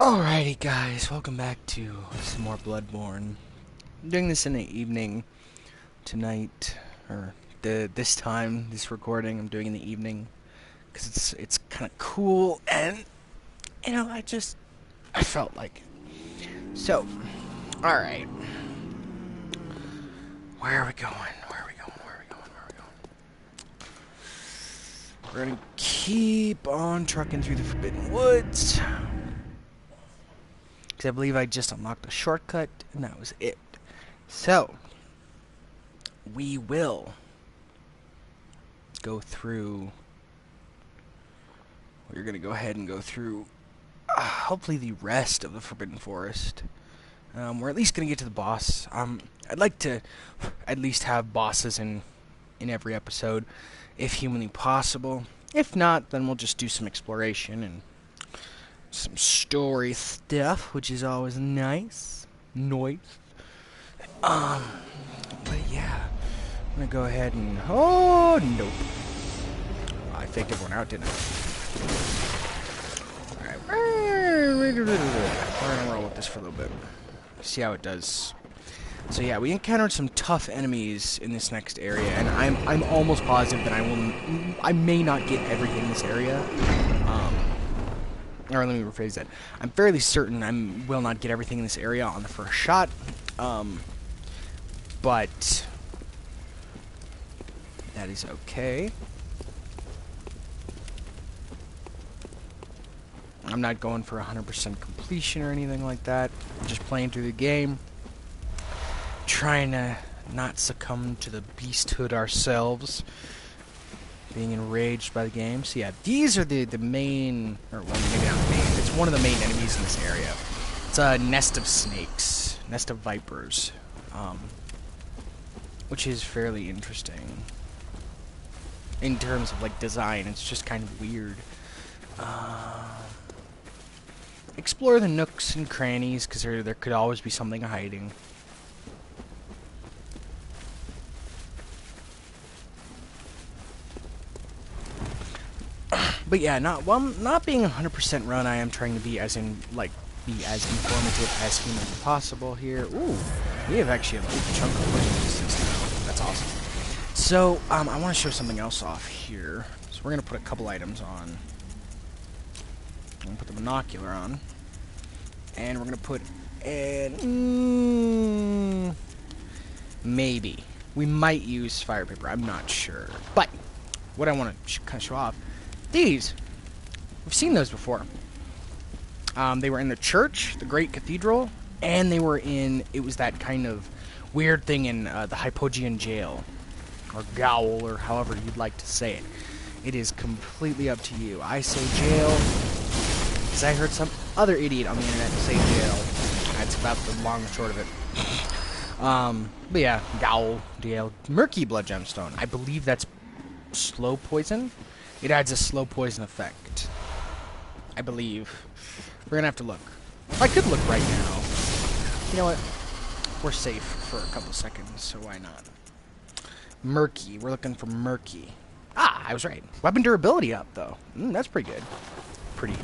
Alrighty guys, welcome back to some more Bloodborne. I'm doing this in the evening tonight, or this time, this recording I'm doing in the evening, because it's kind of cool, and, I felt like it. So, alright. Where are we going? We're gonna keep on trucking through the Forbidden Woods. I believe I just unlocked a shortcut, and that was it. So, we will go through. We're going to go ahead and go through, hopefully, the rest of the Forbidden Forest. We're at least going to get to the boss. I'd like to at least have bosses in every episode, if humanly possible. If not, then we'll just do some exploration and some story stuff, which is always nice. But yeah. I'm gonna go ahead and... Oh, nope. I faked everyone out, didn't I? Alright. We're gonna roll with this for a little bit. See how it does. So yeah, we encountered some tough enemies in this next area, and I'm almost positive that I may not get everything in this area. Or let me rephrase that. I'm fairly certain I will not get everything in this area on the first shot. But that is okay. I'm not going for 100% completion or anything like that. I'm just playing through the game. Trying to not succumb to the beasthood ourselves. Being enraged by the game. So yeah, these are the main, or well, maybe not main, it's one of the main enemies in this area. It's a nest of snakes, nest of vipers, which is fairly interesting. In terms of, like, design, it's just kind of weird. Explore the nooks and crannies, because there could always be something hiding. But yeah, not being 100% run, I am trying to be as informative as humanly possible here. Ooh, we have actually a big chunk of distance now. That's awesome. So, I want to show something else off here. So we're gonna put a couple items on. I'm gonna put the binocular on, and we're gonna put an maybe we might use fire paper. I'm not sure, but what I want to kind of show off. These, we've seen those before. They were in the church, the great cathedral, and they were in, it was that kind of weird thing in the Hypogean jail, or gaol, or however you'd like to say it. It is completely up to you. I say jail, because I heard some other idiot on the internet say jail. That's about the long and short of it. But yeah, gaol, jail, murky blood gemstone. I believe that's slow poison. It adds a slow poison effect, I believe. We're gonna have to look. I could look right now. You know what? We're safe for a couple seconds, so why not? Murky. We're looking for murky. Ah, I was right. Weapon durability up, though. That's pretty good. Pretty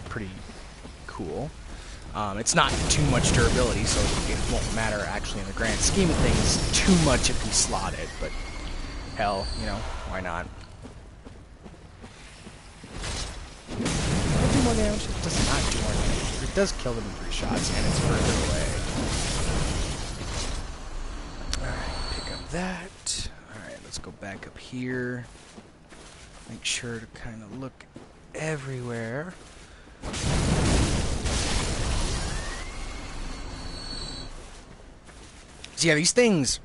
cool. It's not too much durability, so it won't matter, actually, in the grand scheme of things, too much if we slot it, but hell, why not? Do more damage? It does not do more damage. It does kill them in 3 shots, and it's further away. Alright, pick up that. Alright, let's go back up here. Make sure to kind of look everywhere. So yeah, these things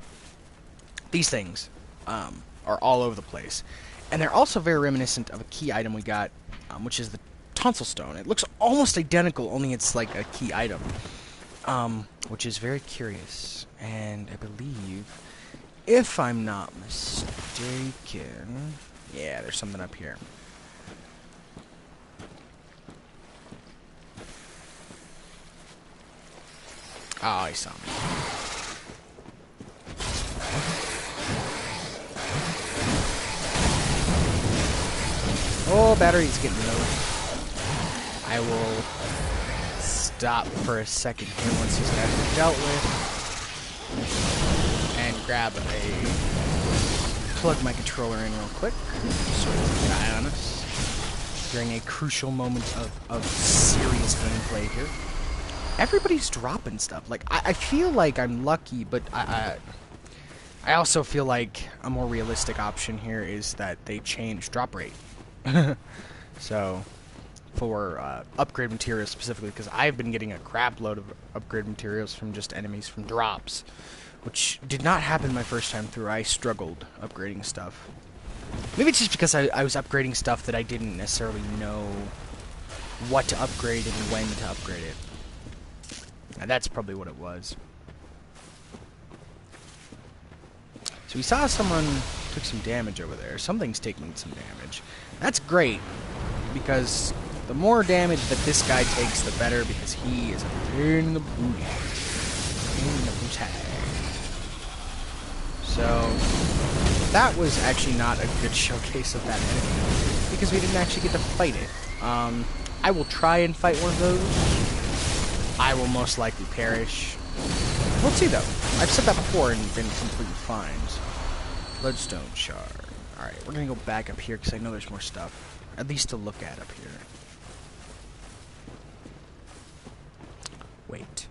are all over the place. And they're also very reminiscent of a key item we got, which is the tonsil stone. It looks almost identical, only it's like a key item, which is very curious. And I believe, if I'm not mistaken, yeah, there's something up here. Oh, he saw me. Oh, battery's getting low. I will stop for a second here once these guys are dealt with. And grab plug my controller in real quick, so it can eye on us during a crucial moment of serious gameplay here. Everybody's dropping stuff. Like, I feel like I'm lucky, but I also feel like a more realistic option here is that they change drop rate. So, for upgrade materials specifically, because I've been getting a crap load of upgrade materials from just enemies from drops, which did not happen my first time through. I struggled upgrading stuff. Maybe it's just because I was upgrading stuff that I didn't necessarily know what to upgrade and when to upgrade it. And that's probably what it was. So we saw someone took some damage over there. Something's taking some damage. That's great, because the more damage that this guy takes, the better, because he is a pain in the booty. Pain in the booty. So that was actually not a good showcase of that enemy, because we didn't actually get to fight it. I will try and fight one of those. I will most likely perish. We'll see, though. I've said that before and been completely fine. Bloodstone shard. Alright, we're gonna go back up here because I know there's more stuff. At least to look at up here. Wait.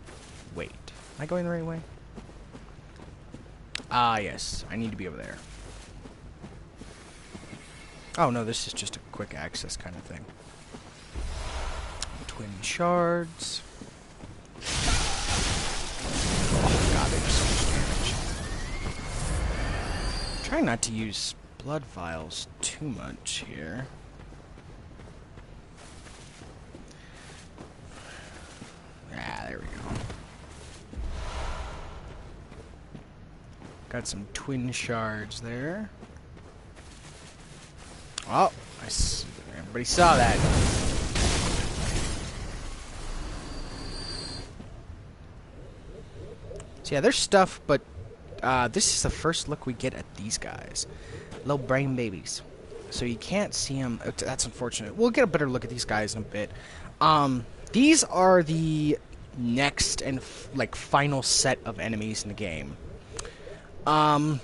Am I going the right way? Ah, yes. I need to be over there. Oh, no, this is just a quick access kind of thing. Twin shards. Oh, God, they do so much damage. Trying not to use blood vials too much here. Ah, there we go. Got some twin shards there. Oh, everybody saw that. So yeah, there's stuff, but this is the first look we get at these guys. Little brain babies. So you can't see them. That's unfortunate. We'll get a better look at these guys in a bit. These are the next and final set of enemies in the game. You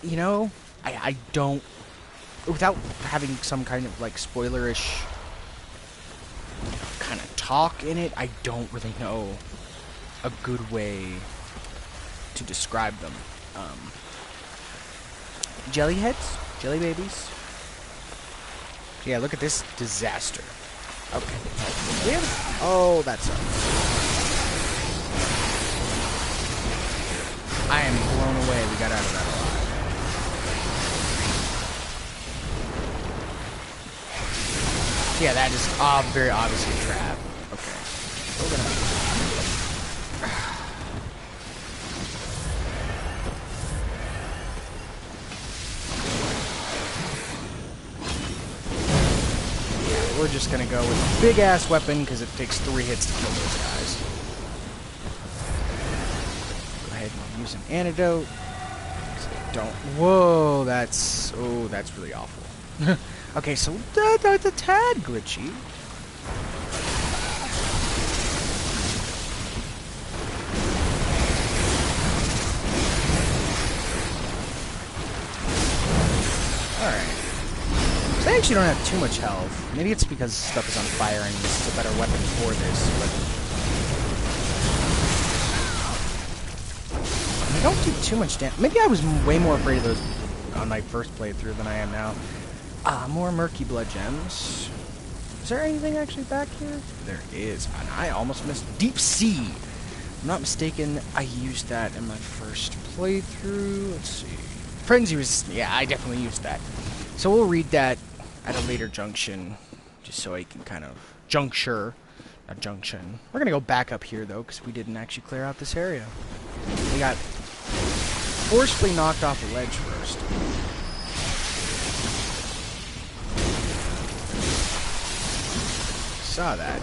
know, I don't, without having some kind of spoilerish kind of talk in it, I don't really know a good way to describe them. Jelly heads? Jelly babies? Yeah, look at this disaster. Okay. We have, oh, that sucks. I am blown away we got out of that alive. Yeah, that is very obviously a trap. Okay. We're gonna... Yeah, we're just gonna go with a big-ass weapon, because it takes 3 hits to kill those guys. Go ahead and use an antidote. Don't... Whoa, that's... Oh, that's really awful. Okay, so that's a tad glitchy. Alright. So they actually don't have too much health. Maybe it's because stuff is on fire and this is a better weapon for this, but... I don't do too much damage. Maybe I was way more afraid of those on my first playthrough than I am now. More murky blood gems. Is there anything actually back here? There is. And I almost missed Deep Sea. If I'm not mistaken, I used that in my first playthrough. Let's see. Frenzy Resistance. Yeah, I definitely used that. So we'll read that at a later junction, just so I can kind of juncture. Not junction. We're going to go back up here, though, because we didn't actually clear out this area. We got forcefully knocked off the ledge first. Saw that.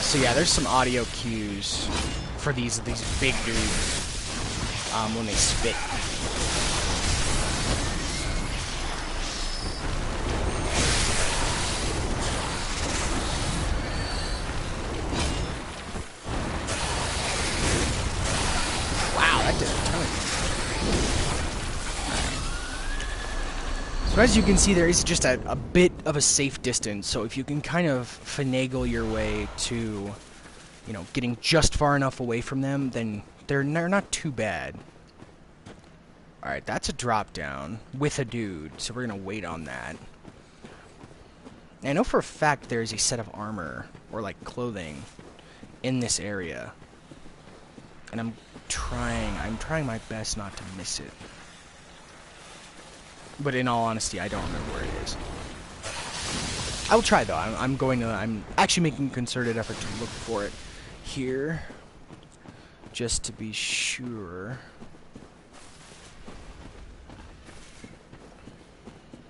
So yeah, there's some audio cues for these big dudes when they spit. So as you can see, there is just a bit of a safe distance, so if you can kind of finagle your way to, you know, getting just far enough away from them, then they're not too bad. Alright, that's a drop down with a dude, so we're gonna wait on that. And I know for a fact there is a set of armor, or like clothing, in this area. And I'm trying my best not to miss it. But in all honesty, I don't remember where it is. I will try though. I'm actually making a concerted effort to look for it here, just to be sure.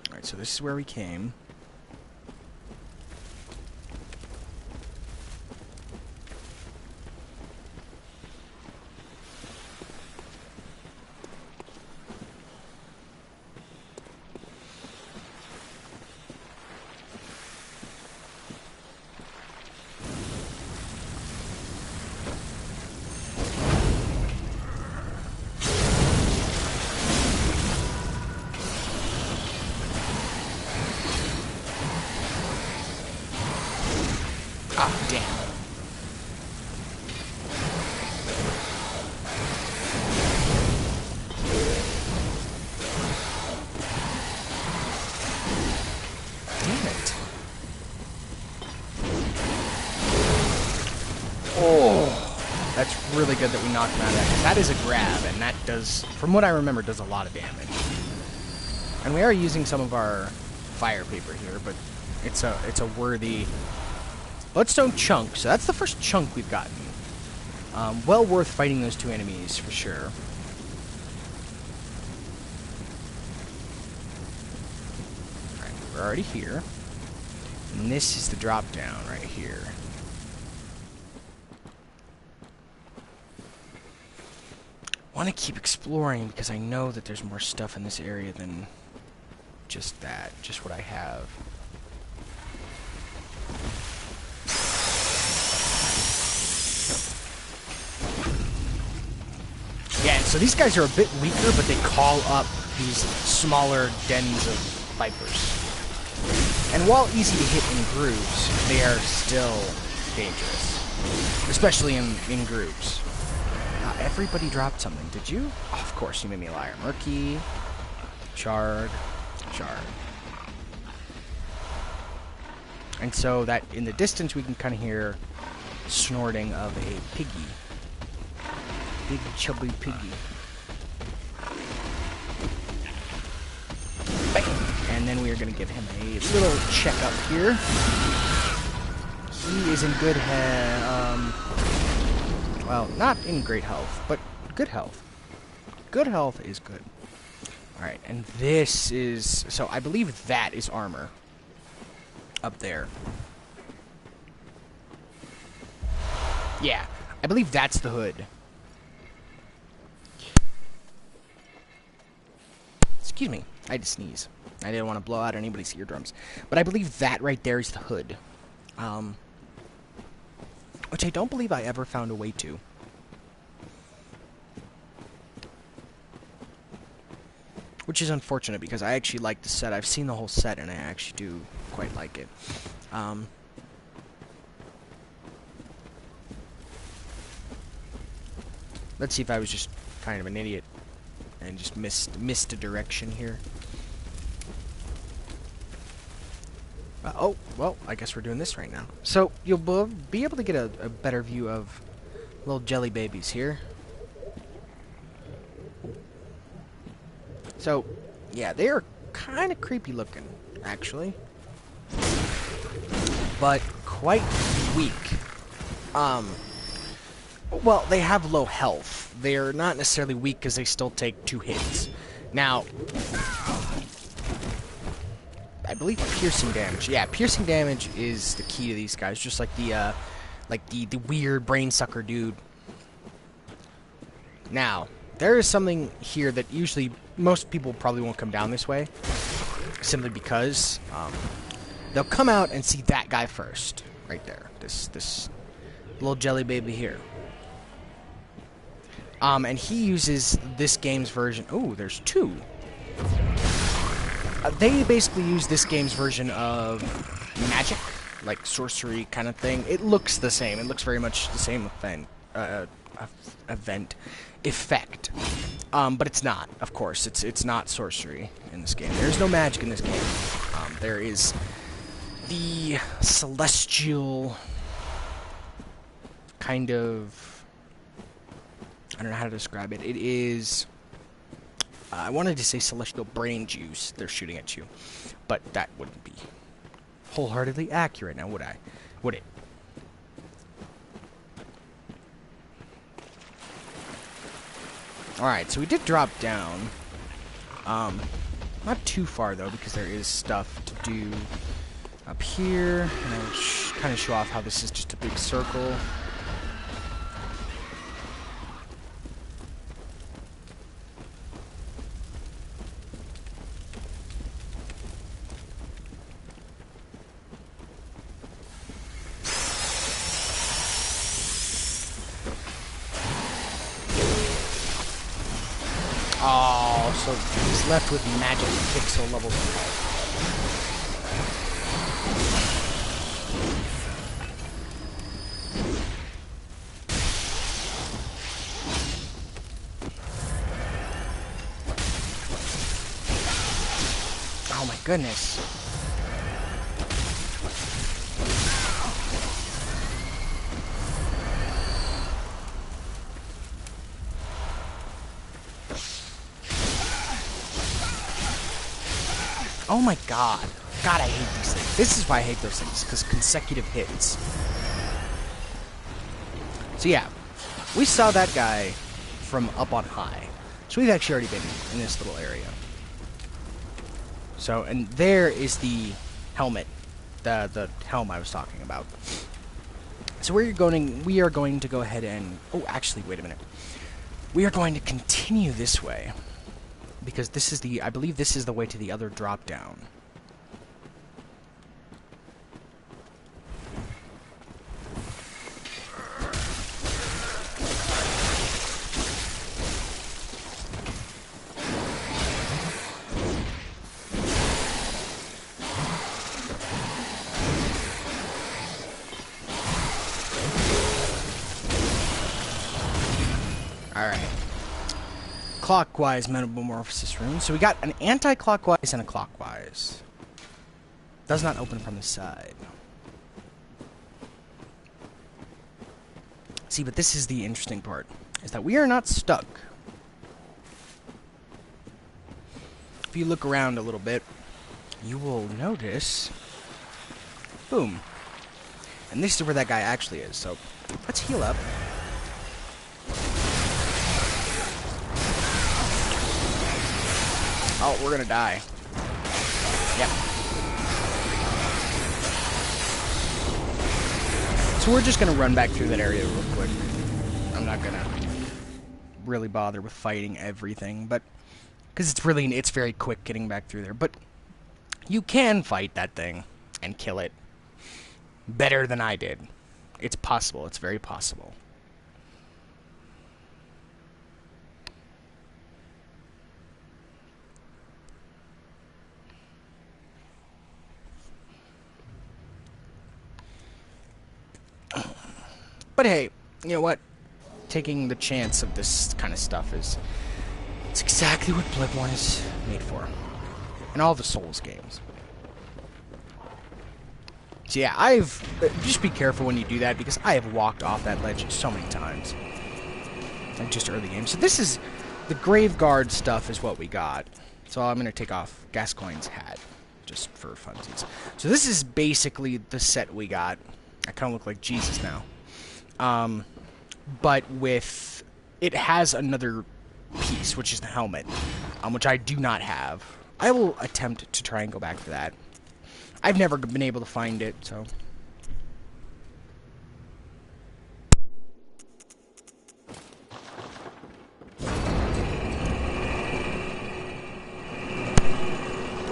Alright, so this is where we came. Ah, damn. Damn it. Oh, that's really good that we knocked him out of that, 'cause that is a grab, and that does, from what I remember, does a lot of damage. And we are using some of our fire paper here, but it's a worthy bloodstone chunk, so that's the first chunk we've gotten. Well worth fighting those two enemies, for sure. Alright, we're already here. And this is the drop down right here. I want to keep exploring because I know that there's more stuff in this area than just that, just what I have. Yeah, so these guys are a bit weaker, but they call up these smaller dens of vipers. And while easy to hit in groups, they are still dangerous. Especially in groups. Everybody dropped something, did you? Oh, of course, you made me a liar. Murky, Shard. And so that in the distance we can kind of hear snorting of a piggy. Big chubby piggy. Bam! And then we are going to give him a little checkup here. He is in good health. Well, not in great health, but good health. Good health is good. Alright, and this is... So I believe that is armor. Up there. Yeah, I believe that's the hood. Excuse me, I had to sneeze. I didn't want to blow out anybody's eardrums. But I believe that right there is the hood. Which I don't believe I ever found a way to. Which is unfortunate because I actually like the set. I've seen the whole set and I actually do quite like it. Let's see if I was just kind of an idiot and just missed a direction here. Oh, well, I guess we're doing this right now. So, you'll be able to get a better view of little jelly babies here. So, yeah, they are kind of creepy looking, actually. But quite weak. Well, they have low health. They're not necessarily weak because they still take 2 hits. Now, I believe piercing damage. Yeah, piercing damage is the key to these guys, just like the weird brain sucker dude. Now, there is something here that usually most people probably won't come down this way, simply because they'll come out and see that guy first, right there. This little jelly baby here. And he uses this game's version. Oh, there's 2. They basically use this game's version of magic, like sorcery kind of thing. It looks the same. It looks very much the same effect. But it's not, of course. It's not sorcery in this game. There's no magic in this game. There is the celestial kind of... I don't know how to describe it. It is... I wanted to say celestial brain juice they're shooting at you. But that wouldn't be wholeheartedly accurate now, would I? Would it? Alright, so we did drop down. Not too far, though, because there is stuff to do up here. And I'll kind of show off how this is just a big circle. Oh, so he's left with magic pixel levels. Oh my goodness. Oh my god. God, I hate these things. This is why I hate those things, because consecutive hits. So yeah, we saw that guy from up on high. So we've actually already been in this little area. So, and there is the helmet, the helm I was talking about. So we are going to go ahead and... Oh, actually, wait a minute. We are going to continue this way. Because this is I believe this is the way to the other drop down. Alright. Clockwise metamorphosis rune. So we got an anti-clockwise and a clockwise. Does not open from the side. See, but this is the interesting part, is that we are not stuck. If you look around a little bit, you will notice... Boom. And this is where that guy actually is, so let's heal up. Oh, we're gonna die. Yep. So we're just gonna run back through that area real quick. I'm not gonna really bother with fighting everything, but because it's very quick getting back through there. But you can fight that thing and kill it better than I did. It's possible. It's very possible. But hey, you know what? Taking the chance of this kind of stuff it's exactly what Bloodborne is made for. And all the Souls games. So yeah, just be careful when you do that, because I have walked off that ledge so many times. Like just early game. So this is, the Grave Guard stuff is what we got. So I'm going to take off Gascoigne's hat, just for funsies. So this is basically the set we got. I kind of look like Jesus now. But with... It has another piece, which is the helmet, which I do not have. I will attempt to try and go back for that. I've never been able to find it, so...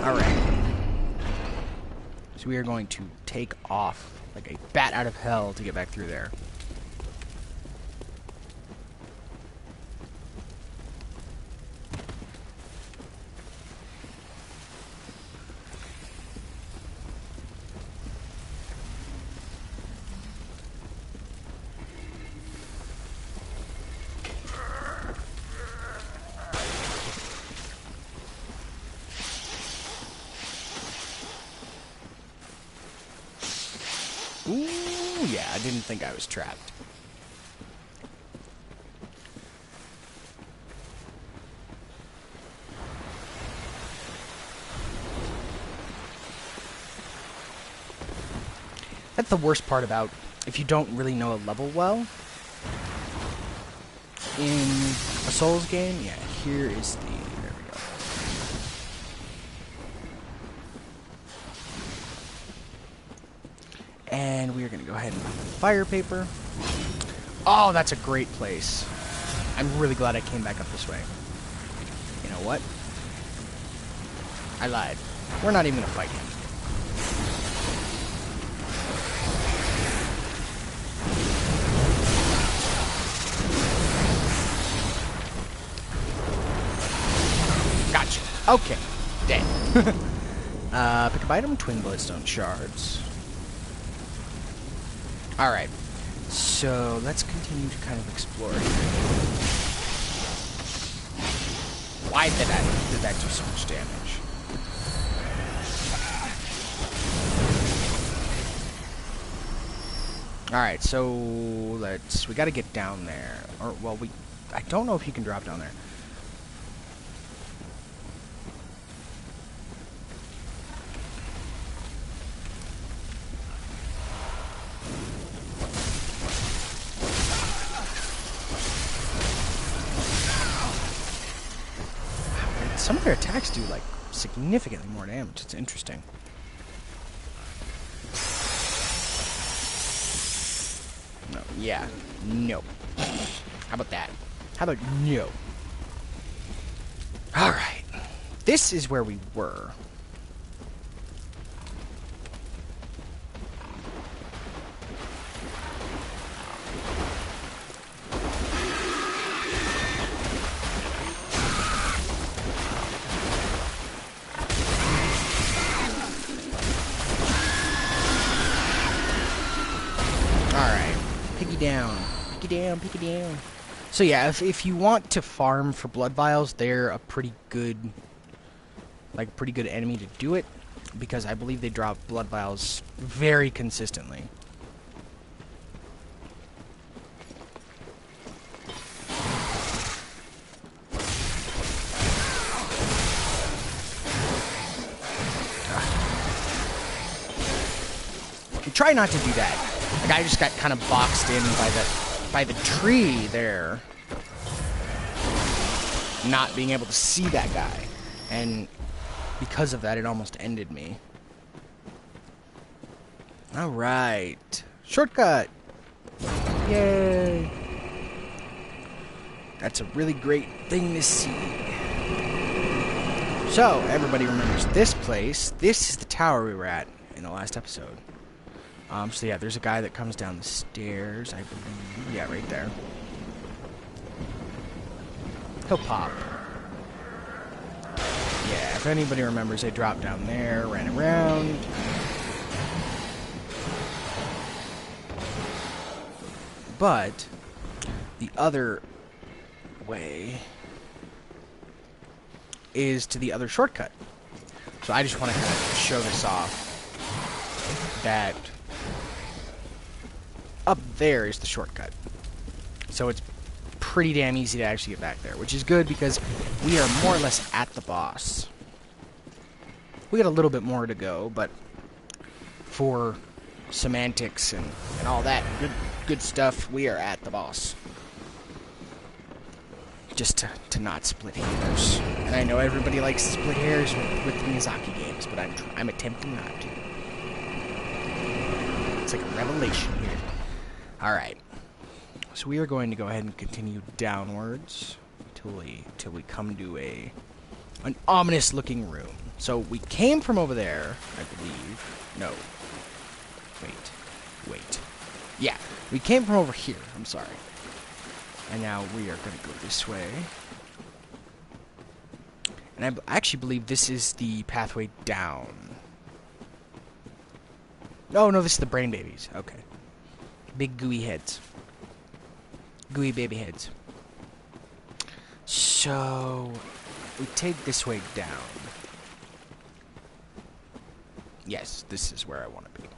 Alright. So we are going to take off like a bat out of hell to get back through there. Yeah, I didn't think I was trapped. That's the worst part about if you don't really know a level well. In a Souls game, yeah, here is the... There we go. And we are going to go ahead and put the fire paper. Oh, that's a great place. I'm really glad I came back up this way. You know what? I lied. We're not even going to fight him. Gotcha. Okay. Dead. Pick up item, twin bloodstone shards. Alright. So, let's continue to kind of explore here. Why did that do so much damage? Alright, so we gotta get down there. Or, well, I don't know if you can drop down there. Some of their attacks do, like, significantly more damage. It's interesting. No. Yeah. No. How about that? How about no? Alright. This is where we were. Pick it down. So yeah, if you want to farm for blood vials, they're a pretty good enemy to do it, because I believe they drop blood vials very consistently. Try not to do that. The guy just got kind of boxed in by the tree there. Not being able to see that guy. And because of that, it almost ended me. Alright. Shortcut! Yay! That's a really great thing to see. So, everybody remembers this place. This is the tower we were at in the last episode. So yeah, there's a guy that comes down the stairs, I believe. Yeah, right there. He'll pop. Yeah, if anybody remembers, they dropped down there, ran around. But the other way is to the other shortcut. So I just want to kind of show this off. That up there is the shortcut. So it's pretty damn easy to actually get back there, which is good because we are more or less at the boss. We got a little bit more to go, but for semantics and all that good stuff, we are at the boss. Just to not split hairs. And I know everybody likes to split hairs with the Miyazaki games, but I'm attempting not to. It's like a revelation here. Alright. So we are going to go ahead and continue downwards till we come to an ominous looking room. So we came from over there, I believe. No. Wait. Yeah, we came from over here. I'm sorry. And now we are going to go this way. And I actually believe this is the pathway down. Oh, no, this is the brain babies. Okay. Big gooey heads. Gooey baby heads. So, we take this way down. Yes, this is where I want to be.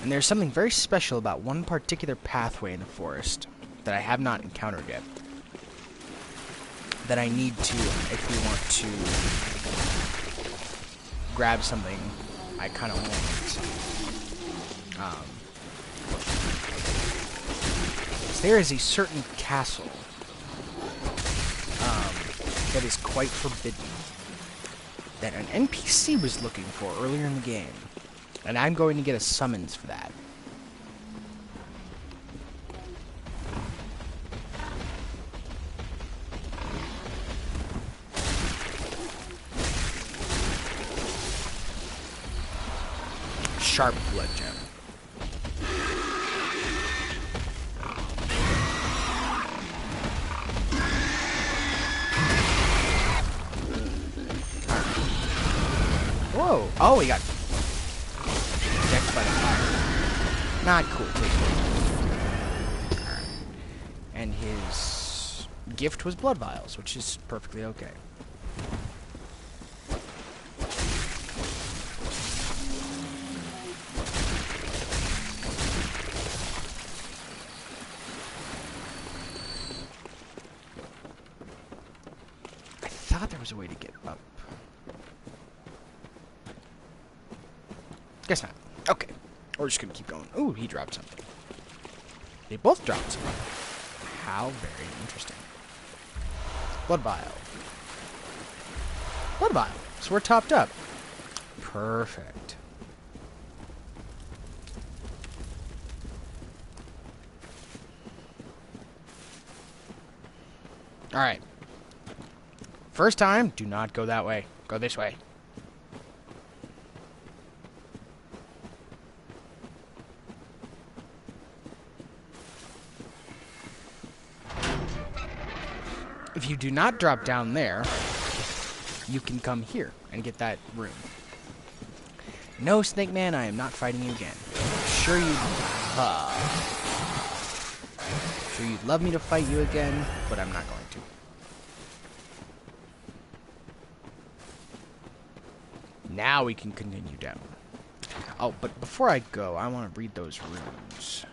And there's something very special about one particular pathway in the forest that I have not encountered yet. That I need to, if we want to grab something I kind of want. There is a certain castle that is quite forbidden that an NPC was looking for earlier in the game. And I'm going to get a summons for that. Sharp blood gem. Whoa! Oh, he got decked by the fire. Not cool. Alright. And his gift was blood vials, which is perfectly okay. I thought there was a way to get up. Guess not. Okay. We're just gonna keep going. Ooh, he dropped something. They both dropped something. How very interesting. Blood vial. Blood vial. So we're topped up. Perfect. Alright. First time, do not go that way. Go this way. If you do not drop down there, you can come here and get that room. No, Snake Man, I am not fighting you again. Sure you'd love me to fight you again, but I'm not going to. Now we can continue down. Oh, but before I go, I want to read those runes.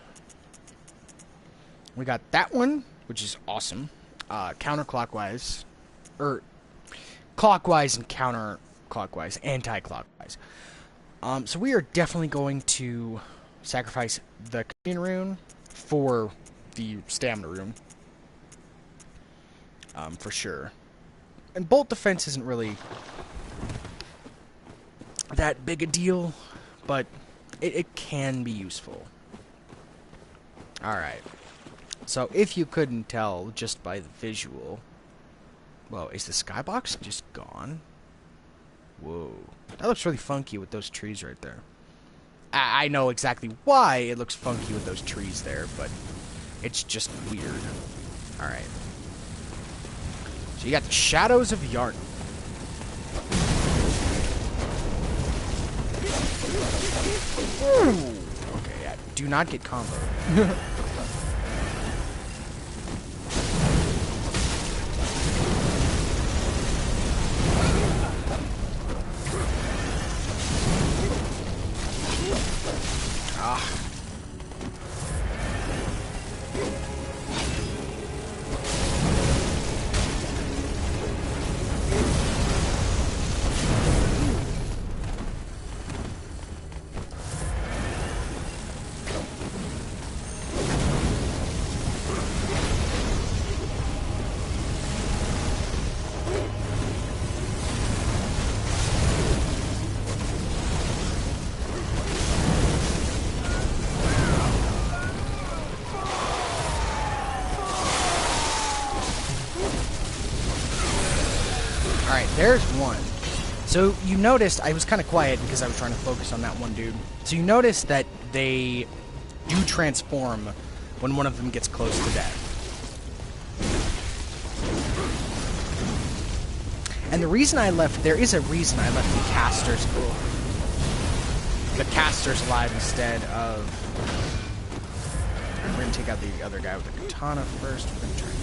We got that one, which is awesome. Counterclockwise, or clockwise and counterclockwise, anti-clockwise. So we are definitely going to sacrifice the Communion rune for the Stamina rune, for sure. And Bolt Defense isn't really that big a deal, but it can be useful. Alright. So, if you couldn't tell just by the visual... Whoa, is the skybox just gone? Whoa. That looks really funky with those trees right there. I know exactly why it looks funky with those trees there, but it's just weird. Alright. So you got the Shadows of Yarn. Ooh. Okay, yeah, do not get comboed. Alright, there's one. So you noticed, I was kind of quiet because I was trying to focus on that one dude. So you noticed that they do transform when one of them gets close to death. And the reason I left, there is a reason I left the casters alive instead of... We're going to take out the other guy with the katana first. We're going to try this.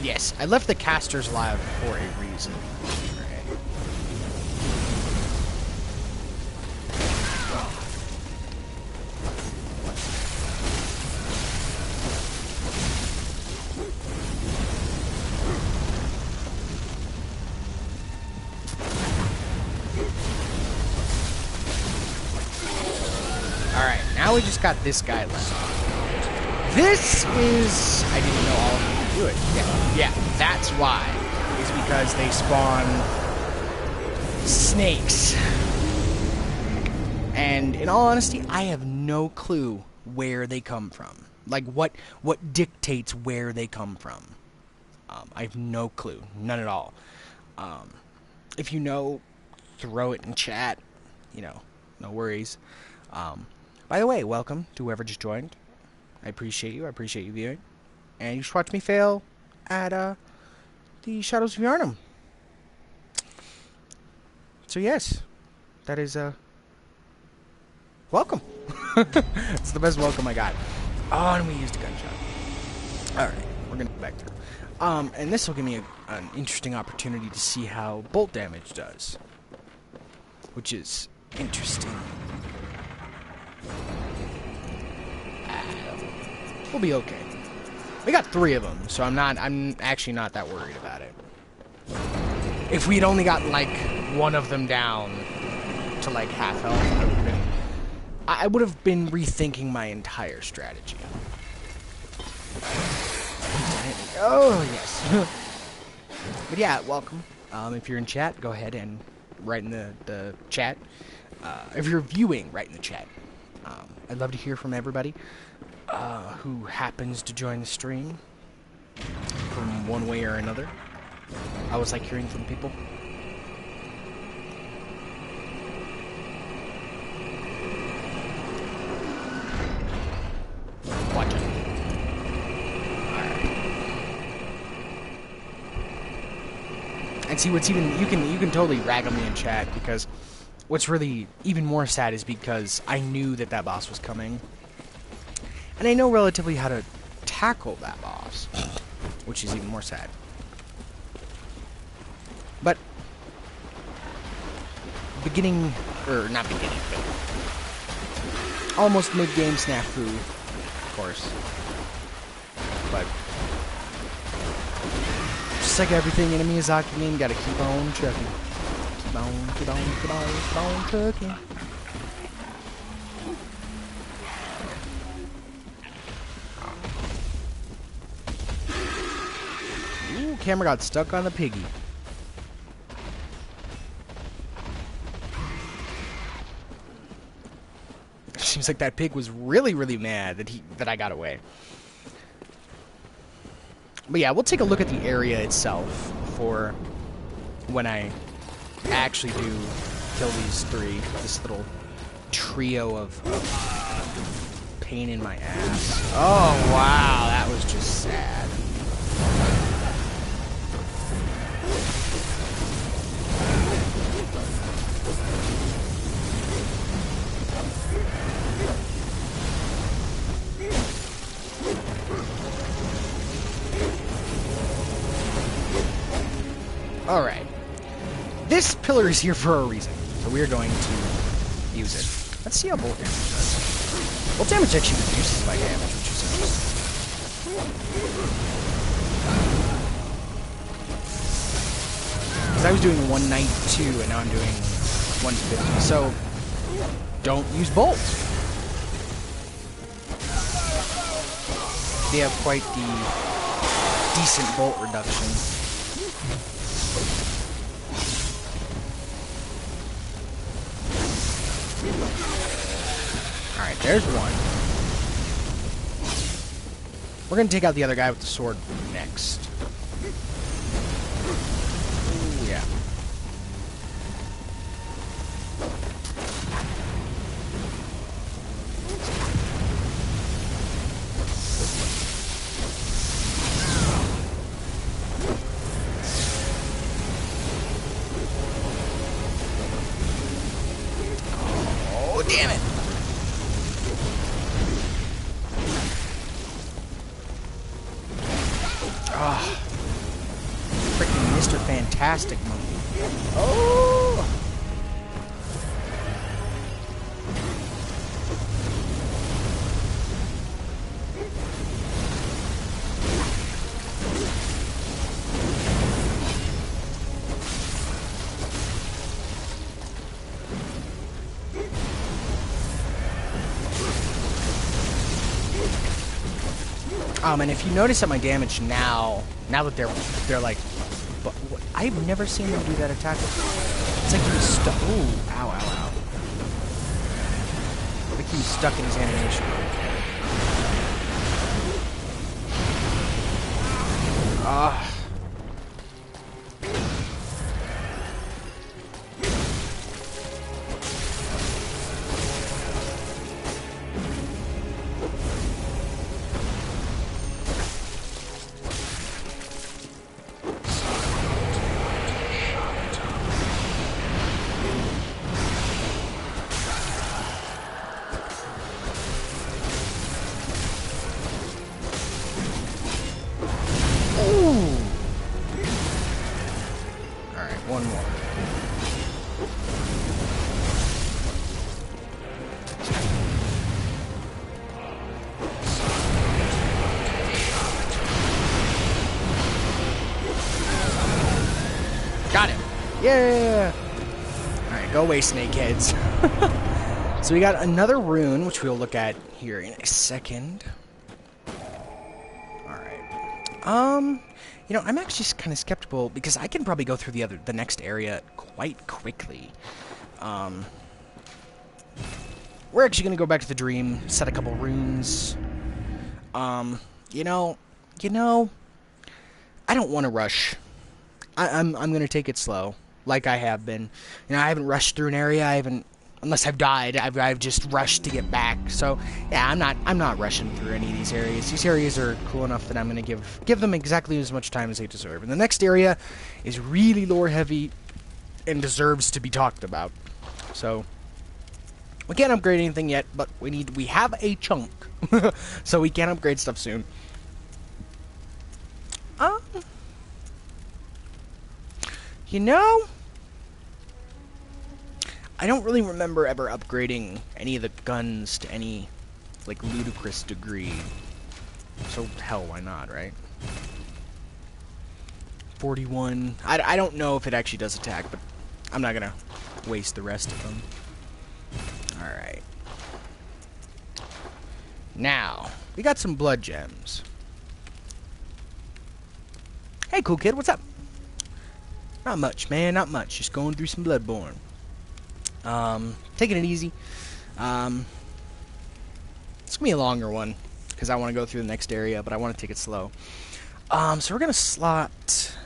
Yes, I left the casters alive for a reason. Alright, now we just got this guy left. This is... I didn't know all of them could do it. Yeah, that's why. Is because they spawn snakes. And in all honesty, I have no clue where they come from. Like, what dictates where they come from. I have no clue. None at all. If you know, throw it in chat. You know, no worries. By the way, welcome to whoever just joined. I appreciate you. I appreciate you viewing. And you just watched me fail at the Shadows of Yharnam. So yes, that is welcome. It's the best welcome I got. Oh, and we used a gunshot. All right, we're gonna go back through. And this will give me an interesting opportunity to see how bolt damage does, which is interesting. We'll be okay. We got 3 of them, so I'm actually not that worried about it. If we'd only got like one of them down to like half health, I would have been rethinking my entire strategy. Oh yes. But yeah, welcome. If you're in chat, go ahead and write in the chat. If you're viewing, write in the chat. I'd love to hear from everybody who happens to join the stream from one way or another. I always like hearing from people. Watch it. Alright. And see what's even you can totally rag on me in chat, because what's really even more sad is because I knew that boss was coming. And I know relatively how to tackle that boss, which is even more sad. But beginning, or not beginning, but almost mid-game snafu, of course. But just like everything in a Miyazaki game, gotta keep on trucking. Keep on trucking. Ooh, camera got stuck on the piggy. Seems like that pig was really, really mad that I got away. But yeah, we'll take a look at the area itself for when I actually do kill these 3. This little trio of pain in my ass. Oh wow, that was just sad. Alright. This pillar is here for a reason, so we're going to use it. Let's see how bolt damage does. Bolt damage actually reduces my damage, which is interesting. Because I was doing 192 and now I'm doing 150, so don't use bolt. They have quite the decent bolt reduction. Alright, there's one. We're gonna take out the other guy with the sword next. Ooh, yeah. Oh, damn it! spastic monkey. Oh! And if you notice that my damage now that they're like, but I've never seen them do that attack. It's like he was stuck. Ooh, ow, ow, ow. Like he was stuck in his animation. Ah. One more. Got him. Yeah. Alright, go away, snakeheads. So we got another rune, which we'll look at here in a second. Alright. You know, I'm actually kind of skeptical because I can probably go through the next area quite quickly. We're actually going to go back to the dream, set a couple runes. You know, I don't want to rush. I'm going to take it slow, like I have been. You know, I haven't rushed through an area. Unless I've died, I've just rushed to get back. So yeah, I'm not rushing through any of these areas. These areas are cool enough that I'm gonna give them exactly as much time as they deserve. And the next area is really lore heavy and deserves to be talked about. So we can't upgrade anything yet, but we have a chunk, so we can upgrade stuff soon. You know, I don't really remember ever upgrading any of the guns to any, like, ludicrous degree. So, hell, why not, right? 41. I don't know if it actually does attack, but I'm not gonna waste the rest of them. Alright. Now, we got some blood gems. Hey, cool kid, what's up? Not much, man, not much. Just going through some Bloodborne. Taking it easy. It's gonna be a longer one because I want to go through the next area, but I want to take it slow. So we're gonna slot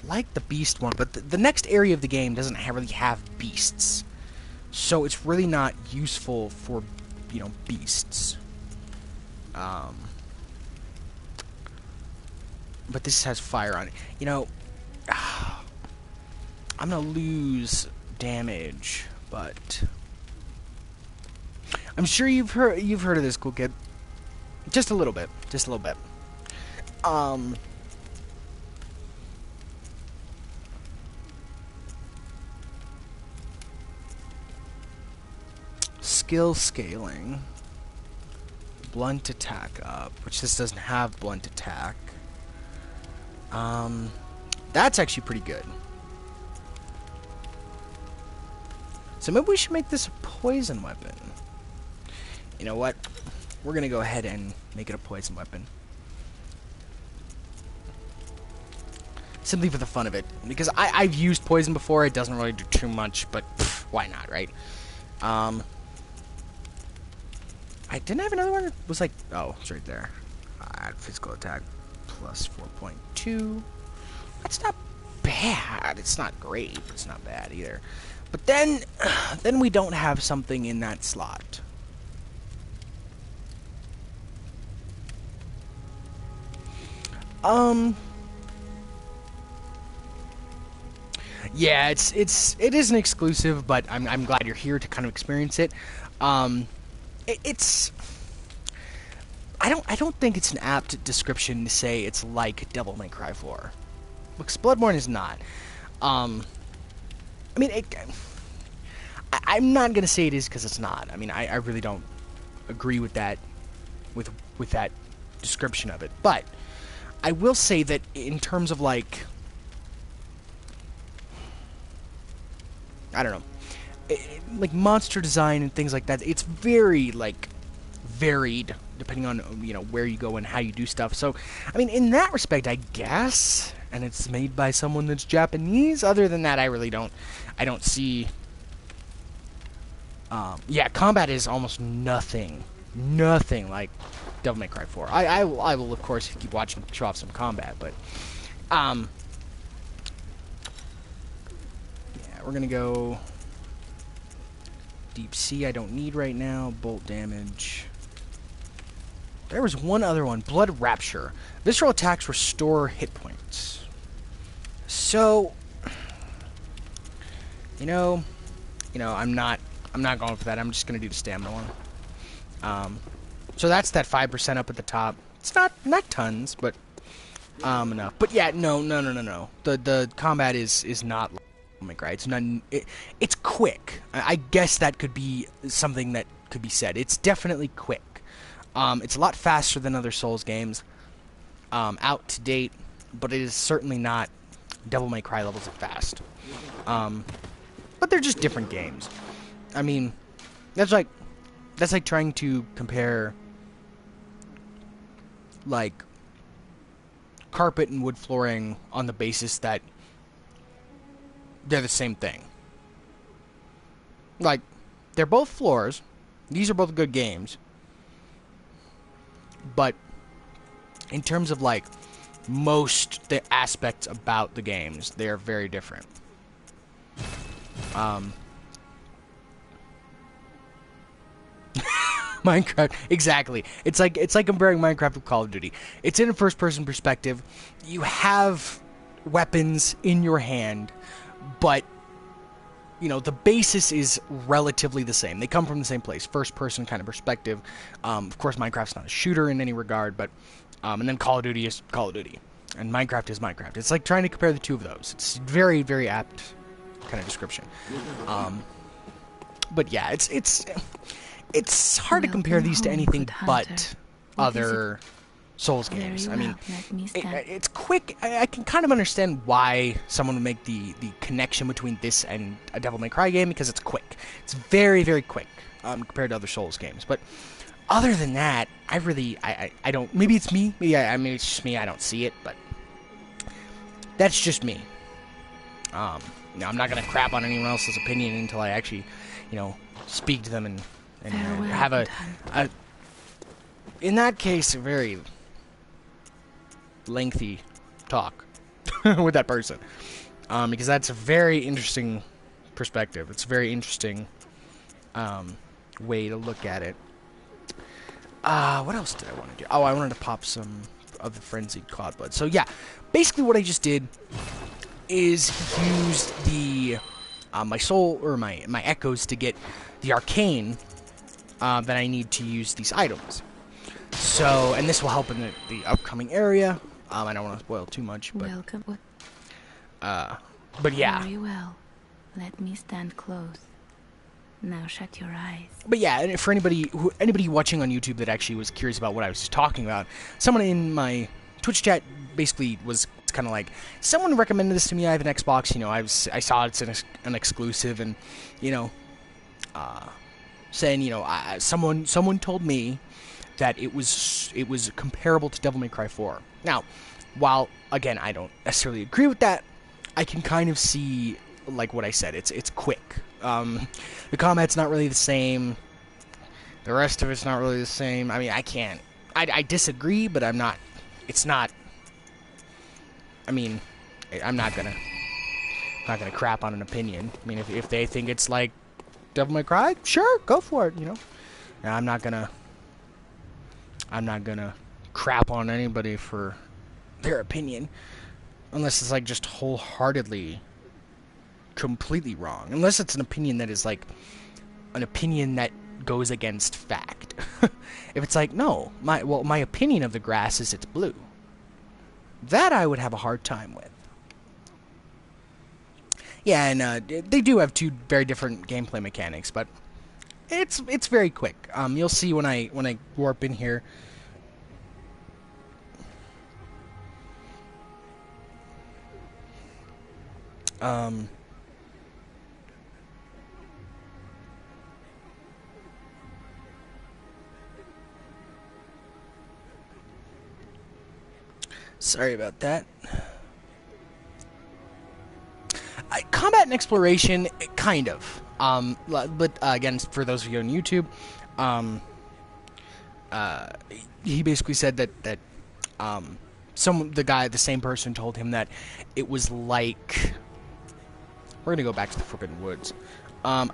like the beast one, but the next area of the game doesn't really have beasts, so it's really not useful for, you know, beasts. But this has fire on it. You know, I'm gonna lose damage, but I'm sure you've heard of this, cool kid. Just a little bit. Just a little bit. Skill scaling. Blunt attack up, which this doesn't have blunt attack. That's actually pretty good. So maybe we should make this a poison weapon. You know what? We're gonna go ahead and make it a poison weapon. Simply for the fun of it. Because I've used poison before, it doesn't really do too much, but pff, why not, right? I didn't have another one that was like, oh, it's right there. Add physical attack plus 4.2. That's not bad. It's not great, but it's not bad either. But then we don't have something in that slot. Yeah, it is an exclusive, but I'm glad you're here to kind of experience it. It's I don't think it's an apt description to say it's like Devil May Cry 4. because Bloodborne is not. I mean, I'm not gonna say it is because it's not. I mean, I really don't agree with that, with that description of it. But I will say that in terms of like, I don't know, like monster design and things like that, it's very like varied depending on where you go and how you do stuff. So, I mean, in that respect, I guess, and it's made by someone that's Japanese. Other than that, I don't see. Yeah, combat is almost nothing like Devil May Cry 4. I will of course keep watching, show off some combat, but yeah, we're gonna go Deep Sea. I don't need right now. Bolt damage. There was one other one, Blood Rapture. Visceral attacks restore hit points. So, I'm not going for that. I'm just gonna do the stamina one. So that's that 5% up at the top. It's not tons, but enough. But yeah, no. The combat is not like right. It's not. It's quick. I guess that could be something that could be said. It's definitely quick. It's a lot faster than other Souls games out to date, but it is certainly not Devil May Cry levels of fast. But they're just different games. I mean, that's like trying to compare like carpet and wood flooring on the basis that they're the same thing. Like, they're both floors. These are both good games. But in terms of like most the aspects about the games, they are very different. Minecraft, exactly. It's like comparing Minecraft with Call of Duty. It's in a first-person perspective. You have weapons in your hand, but the basis is relatively the same. They come from the same place, first-person kind of perspective. Of course, Minecraft's not a shooter in any regard, but and then Call of Duty is Call of Duty, and Minecraft is Minecraft. It's like trying to compare the two of those. It's very, very apt kind of description. But yeah, it's hard to compare these to anything but other Souls games. I mean, it's quick. I can kind of understand why someone would make the connection between this and a Devil May Cry game, because it's quick. It's very, very quick compared to other Souls games. But other than that, I don't. Maybe it's me. Maybe it's just me. I don't see it, but that's just me. I'm not gonna crap on anyone else's opinion until I actually, speak to them and have a in that case, a very lengthy talk with that person, because that's a very interesting perspective. It's a very interesting way to look at it. What else did I want to do? Oh, I wanted to pop some of the Frenzied Cloud Blood. So yeah, basically what I just did is use the my soul, or my echoes, to get the arcane that I need to use these items. So, and this will help in the upcoming area. I don't want to spoil too much, but welcome. But yeah. Very well. Let me stand close. Now shut your eyes. But yeah, and for anybody watching on YouTube that actually was curious about what I was talking about, someone in my Twitch chat basically was kind of like, someone recommended this to me. I have an Xbox, I saw it's an exclusive, and saying, someone told me that it was comparable to Devil May Cry 4. Now, while again I don't necessarily agree with that, I can kind of see, like what I said, it's quick. The combat's not really the same. The rest of it's not really the same. I mean, I disagree, but I'm not. It's not. I mean, I'm not gonna crap on an opinion. I mean, if they think it's like Devil May Cry, sure, go for it. Now, I'm not gonna crap on anybody for their opinion, unless it's like just wholeheartedly, completely wrong. Unless it's an opinion that is like an opinion that goes against fact. If it's like, no, my opinion of the grass is it's blue, that I would have a hard time with. Yeah, and they do have two very different gameplay mechanics, but it's very quick. You'll see when I warp in here. Sorry about that. Combat and exploration, kind of. But again, for those of you on YouTube, he basically said that the same person told him that it was like. We're gonna go back to the Forbidden Woods. I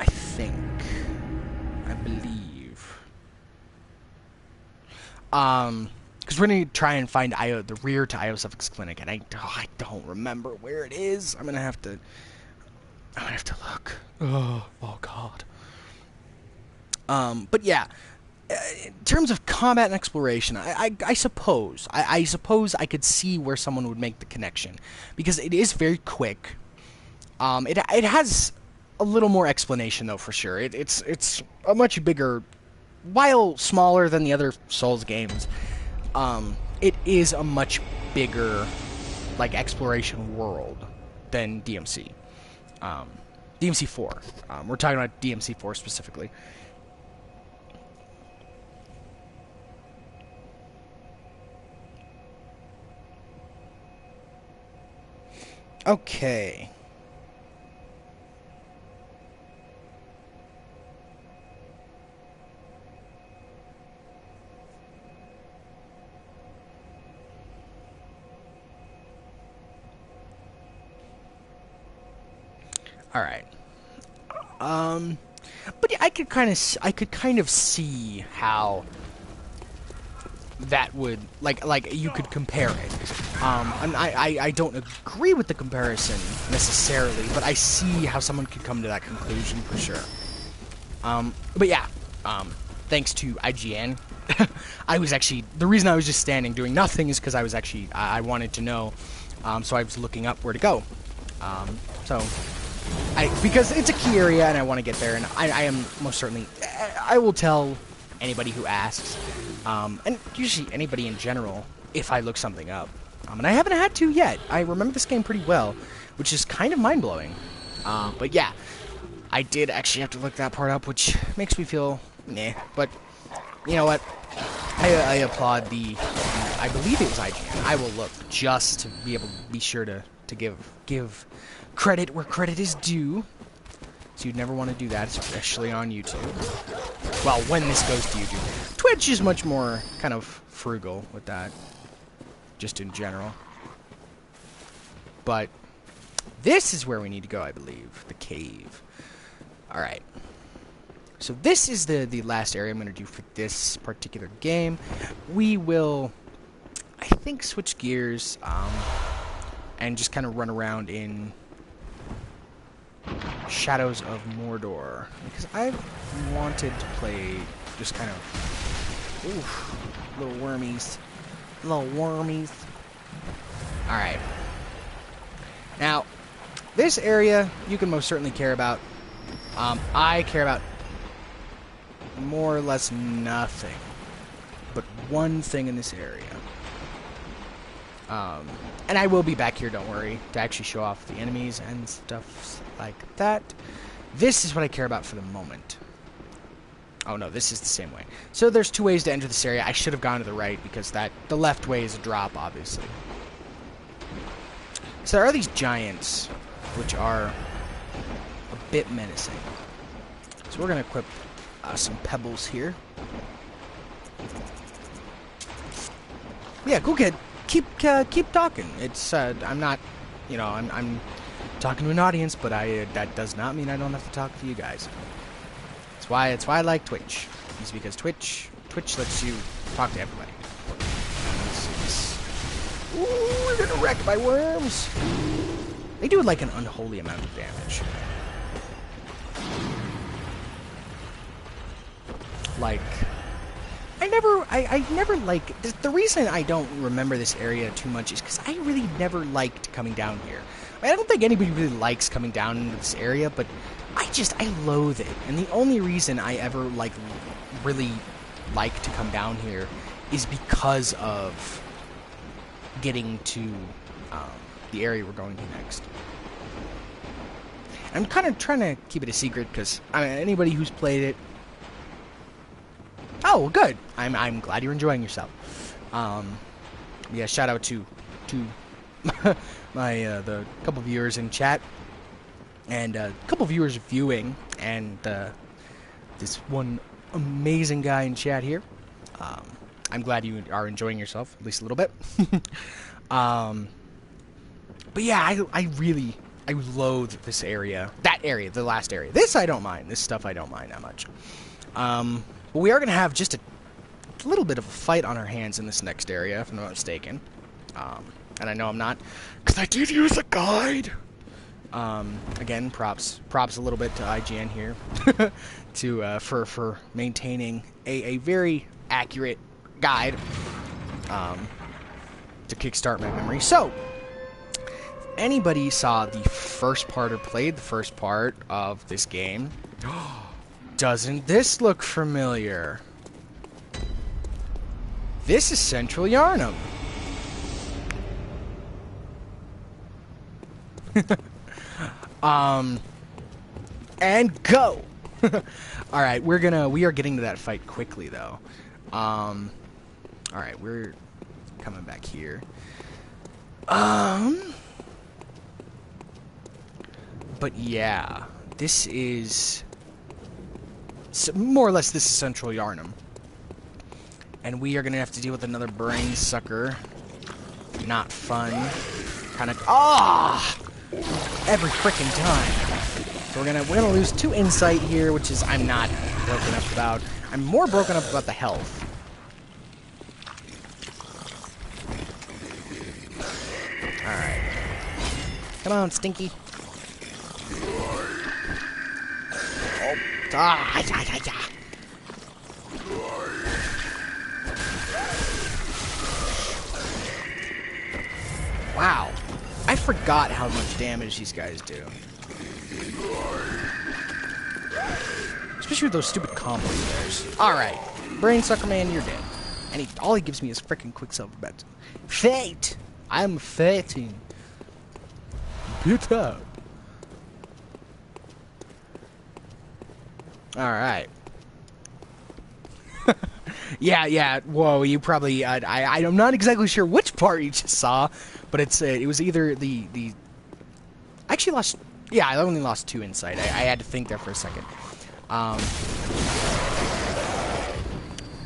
believe. Because we're going to try and find the rear to Io Suffolk's clinic, and I don't remember where it is. I'm going to have to look. Oh God. But yeah, in terms of combat and exploration, I suppose I could see where someone would make the connection, because it is very quick. It has a little more explanation though, for sure. It's a much bigger, while smaller than the other Souls games. It is a much bigger, like, exploration world than DMC. DMC 4. We're talking about DMC 4 specifically. Okay. All right. But yeah, I could kind of see how that would like you could compare it. And I don't agree with the comparison necessarily, but I see how someone could come to that conclusion for sure. But yeah, thanks to IGN, I was actually, the reason I was just standing doing nothing is because I was actually I wanted to know, so I was looking up where to go. Because it's a key area and I want to get there, and I am most certainly, I will tell anybody who asks, and usually anybody in general, if I look something up. And I haven't had to yet. I remember this game pretty well, which is kind of mind-blowing. But yeah, I did actually have to look that part up, which makes me feel meh. But you know what? I applaud I believe it was IGN. I will look just to be able to be sure to give credit where credit is due. So you'd never want to do that, especially on YouTube. Well, when this goes to YouTube. Twitch is much more kind of frugal with that, just in general. But this is where we need to go, I believe. The cave. Alright. So this is the last area I'm going to do for this particular game. We will, I think, switch gears and just kind of run around in Shadows of Mordor, because I've wanted to play just kind of little wormies. Alright. Now, this area you can most certainly care about. I care about more or less nothing but one thing in this area. And I will be back here, don't worry, to actually show off the enemies and stuff like that. This is what I care about for the moment. Oh no, this is the same way. So there's two ways to enter this area. I should have gone to the right, because the left way is a drop, obviously. So there are these giants, which are a bit menacing. So we're going to equip some pebbles here. Yeah, cool kid. Keep talking. It's I'm not, you know, I'm talking to an audience, but that does not mean I don't have to talk to you guys. It's why I like Twitch. It's because Twitch lets you talk to everybody. Ooh, we're gonna wreck my worms. They do like an unholy amount of damage. Like, I never like, the reason I don't remember this area too much is because I really never liked coming down here. I don't think anybody really likes coming down into this area, but I loathe it. And the only reason I ever, like, really like to come down here is because of getting to the area we're going to next. I'm kind of trying to keep it a secret because anybody who's played it. Oh, well, good. I'm glad you're enjoying yourself. Yeah, shout out to my the couple viewers in chat and a couple viewers viewing and this one amazing guy in chat here. I'm glad you are enjoying yourself at least a little bit. But yeah, I loathe this area. That area, the last area. This I don't mind. This stuff I don't mind that much. But we are going to have just a little bit of a fight on our hands in this next area, if I'm not mistaken. And I know I'm not, because I did use a guide. Again, props a little bit to IGN here for maintaining a very accurate guide to kickstart my memory. So, anybody saw the first part or played the first part of this game, doesn't this look familiar? This is Central Yarnum. And go. All right, we are getting to that fight quickly though. All right, we're coming back here. But yeah, this is more or less this is Central Yarnum. And we are going to have to deal with another brain sucker. Not fun. Kind of every freaking time. So we're gonna lose 2 insight here, which is I'm not broken up about. I'm more broken up about the health. Alright. Come on, Stinky. Oh. Wow. I forgot how much damage these guys do. Especially with those stupid combo players. Alright. Brain Sucker Man, you're dead. And all he gives me is freaking Quicksilver bets. Fate! I'm fating. Get up. Alright. Yeah. Whoa, you probably... I'm not exactly sure which part you just saw, but it was either the... I actually lost... Yeah, I only lost 2 insight. I had to think there for a second.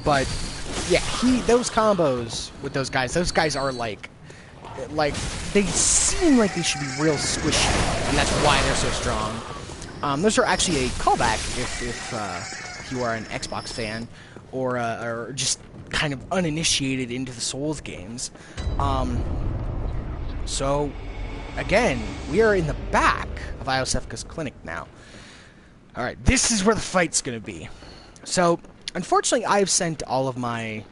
But, yeah, those combos with those guys are like, they seem like they should be real squishy, and that's why they're so strong. Those are actually a callback if you are an Xbox fan, or just kind of uninitiated into the Souls games. So, again, we are in the back of Iosefka's clinic now. Alright, this is where the fight's gonna be. So, unfortunately, I've sent all of my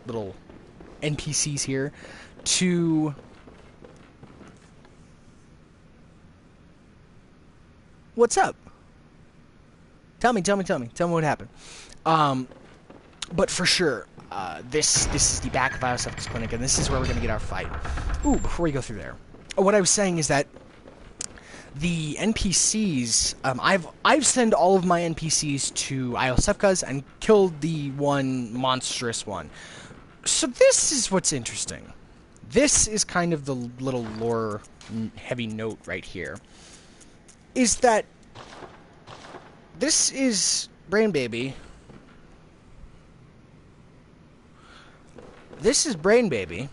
little NPCs here to... What's up? Tell me what happened. But for sure, this is the back of Iosefka's clinic, and this is where we're gonna get our fight. Ooh, before we go through there, what I was saying is that the NPCs, I've sent all of my NPCs to Iosefka's and killed the one monstrous one. So this is what's interesting. This is kind of the little lore heavy note right here. Is that this is Brain Baby. This is Brain Baby.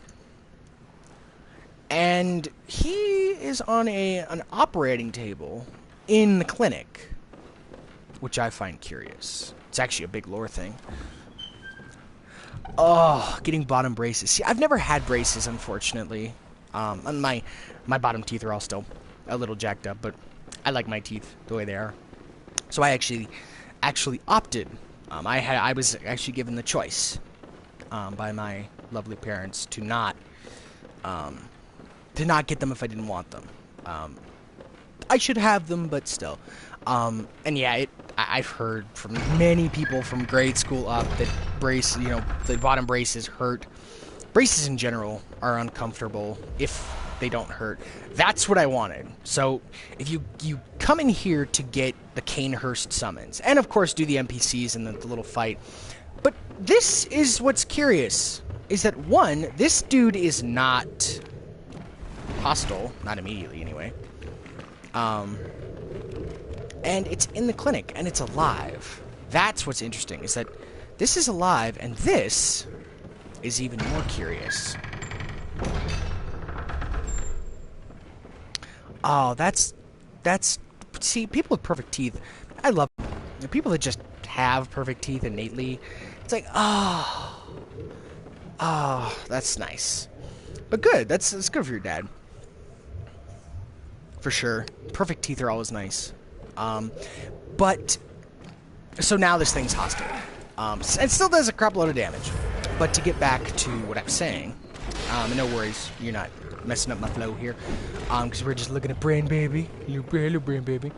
And he is on an operating table in the clinic, which I find curious. It's actually a big lore thing. Oh, getting bottom braces. See, I've never had braces, unfortunately. And my bottom teeth are all still a little jacked up, but I like my teeth the way they are. So I actually opted. I was actually given the choice by my lovely parents to not get them if I didn't want them. I should have them, but still. And yeah, I've heard from many people from grade school up that the bottom braces hurt. Braces in general are uncomfortable if they don't hurt. That's what I wanted. So if you come in here to get the Canehurst summons, and of course do the NPCs and the little fight. But this is what's curious, is that one, this dude is not hostile, not immediately anyway. And it's in the clinic, and it's alive. That's what's interesting, is that this is alive, and this is even more curious. Oh, that's see, people with perfect teeth, I love them. The people that just have perfect teeth innately. It's like, oh, that's nice. But good, that's good for your dad. For sure. Perfect teeth are always nice. But, so now this thing's hostile. It still does a crap load of damage. But to get back to what I'm saying, no worries, you're not messing up my flow here, because we're just looking at Brain Baby. Little Brain Baby.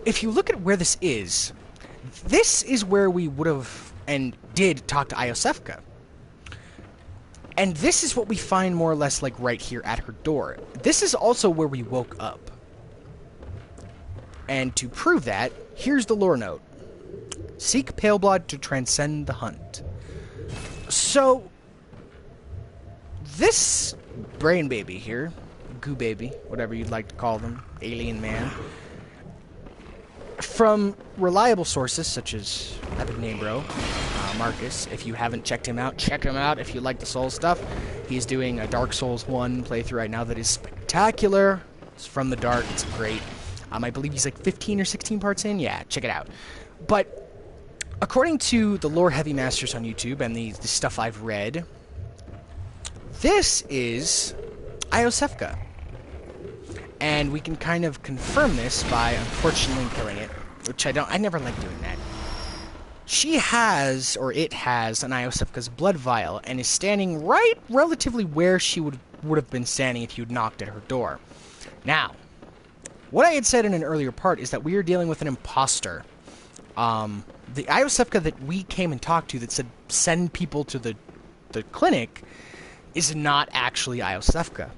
If you look at where this is where we would have and did talk to Iosefka. And this is what we find more or less like right here at her door. This is also where we woke up. And to prove that, here's the lore note. Seek Pale Blood to transcend the hunt. So, this Brain Baby here, Goo Baby, whatever you'd like to call them, Alien Man, from reliable sources such as Epic Name Bro, Marcus, if you haven't checked him out, check him out if you like the Souls stuff. He's doing a Dark Souls 1 playthrough right now that is spectacular. It's from the dark, it's great. I believe he's like 15 or 16 parts in. Yeah, check it out. But according to the Lore Heavy Masters on YouTube and the stuff I've read, this is Iosefka. And we can kind of confirm this by unfortunately killing it, which I never like doing that. She has, or it has, an Iosefka's blood vial and is standing right relatively where she would have been standing if you'd knocked at her door. Now, what I had said in an earlier part is that we are dealing with an imposter. The Iosefka that we came and talked to that said send people to the clinic is not actually Iosefka.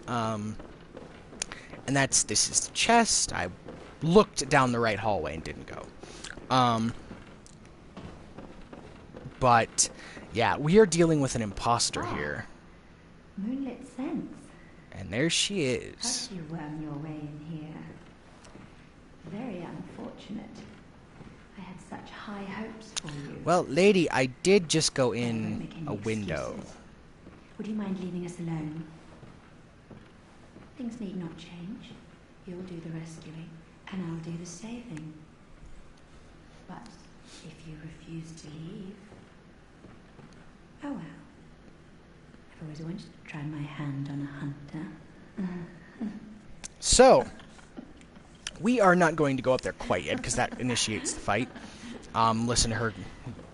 And this is the chest. I looked down the right hallway and didn't go. But, yeah, we are dealing with an imposter here. Moonlit sense. And there she is. How did you worm your way in here? Very unfortunate. I had such high hopes for you. Well, lady, I did just go I won't in make any a window. excuses. Would you mind leaving us alone? Things need not change. You'll do the rescuing, and I'll do the saving. But if you refuse to leave... Oh well. I've always wanted to try my hand on a hunter. So, we are not going to go up there quite yet, because that initiates the fight. Listen to her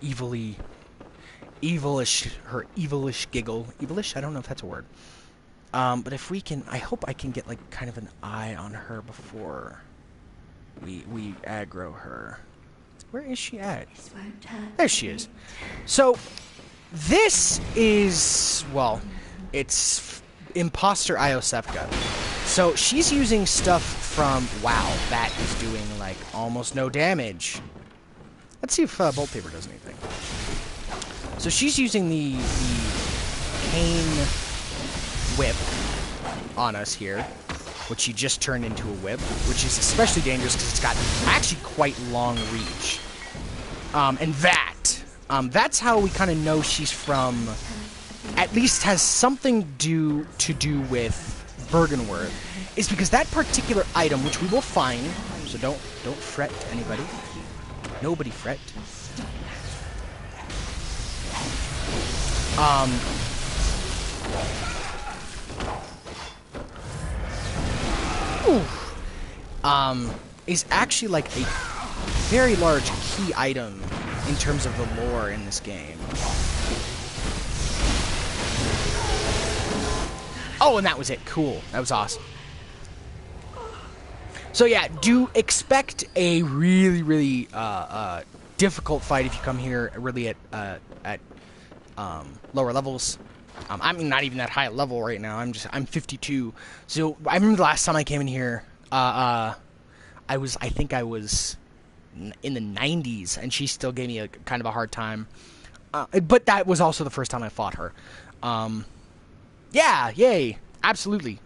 evilish giggle. Evilish? I don't know if that's a word. But if we can, I hope I can get, like, kind of an eye on her before we aggro her. Where is she at? There she is. So, this is, well, it's Imposter Iosefka. So, she's using stuff from, wow, that is doing, like, almost no damage. Let's see if Bolt Paper does anything. So, she's using the cane whip on us here, which she just turned into a whip, which is especially dangerous because it's got actually quite long reach. And that's how we kind of know she's from, at least has something to do with Bergenworth, is because that particular item, which we will find, so don't fret, anybody. Nobody fret. Is actually like a very large key item in terms of the lore in this game. Oh, and that was it. Cool. That was awesome. So yeah, do expect a really, really difficult fight if you come here really at lower levels. I'm not even that high level right now. I'm 52. So I remember the last time I came in here, I think I was in the 90s, and she still gave me a kind of a hard time. But that was also the first time I fought her. Yeah, yay, absolutely.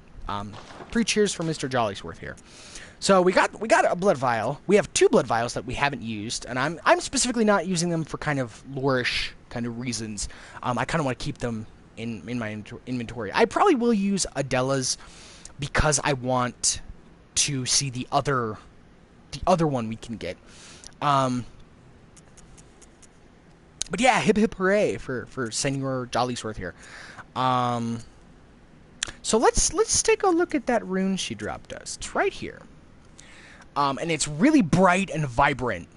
Three cheers for Mr. Jollysworth here. So we got a blood vial. We have 2 blood vials that we haven't used, and I'm specifically not using them for kind of lore-ish kind of reasons. I kind of want to keep them in my inventory. I probably will use Adela's because I want to see the other one we can get. But yeah, hip hip hooray for Senor Jollysworth here. So let's take a look at that rune she dropped us. It's right here. And it's really bright and vibrant.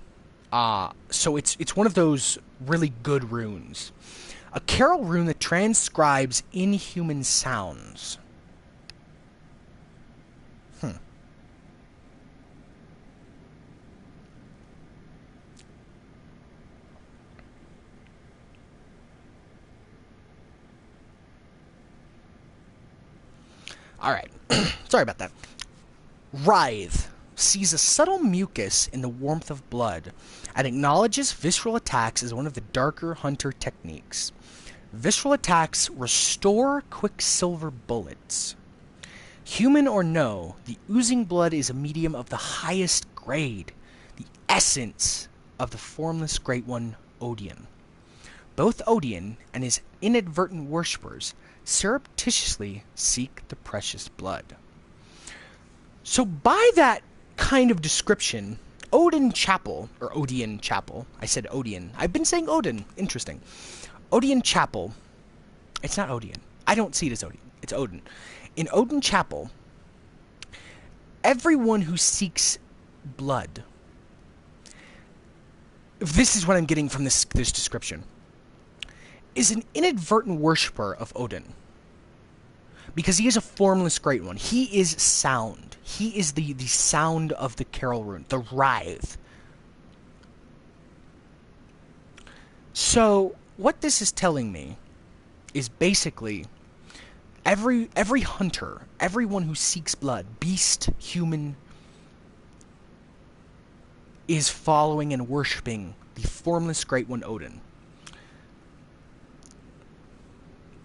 So it's one of those really good runes. A carol rune that transcribes inhuman sounds. Alright. Sorry about that. Writhe sees a subtle mucus in the warmth of blood and acknowledges visceral attacks as one of the darker hunter techniques. Visceral attacks restore quicksilver bullets. Human or no, the oozing blood is a medium of the highest grade, the essence of the formless Great One, Odion. Both Odion and his inadvertent worshippers surreptitiously seek the precious blood. So by that kind of description, Odin Chapel, or Odeon Chapel, I said Odeon. I've been saying Odin, interesting. Odeon Chapel, it's not Odeon. I don't see it as Odeon, it's Odin. In Odin Chapel, everyone who seeks blood, this is what I'm getting from this description, is an inadvertent worshipper of Odin. Because he is a formless Great One. He is sound. He is the sound of the carol rune, the writhe. So, what this is telling me is basically every hunter, everyone who seeks blood, beast, human, is following and worshipping the formless Great One Odin.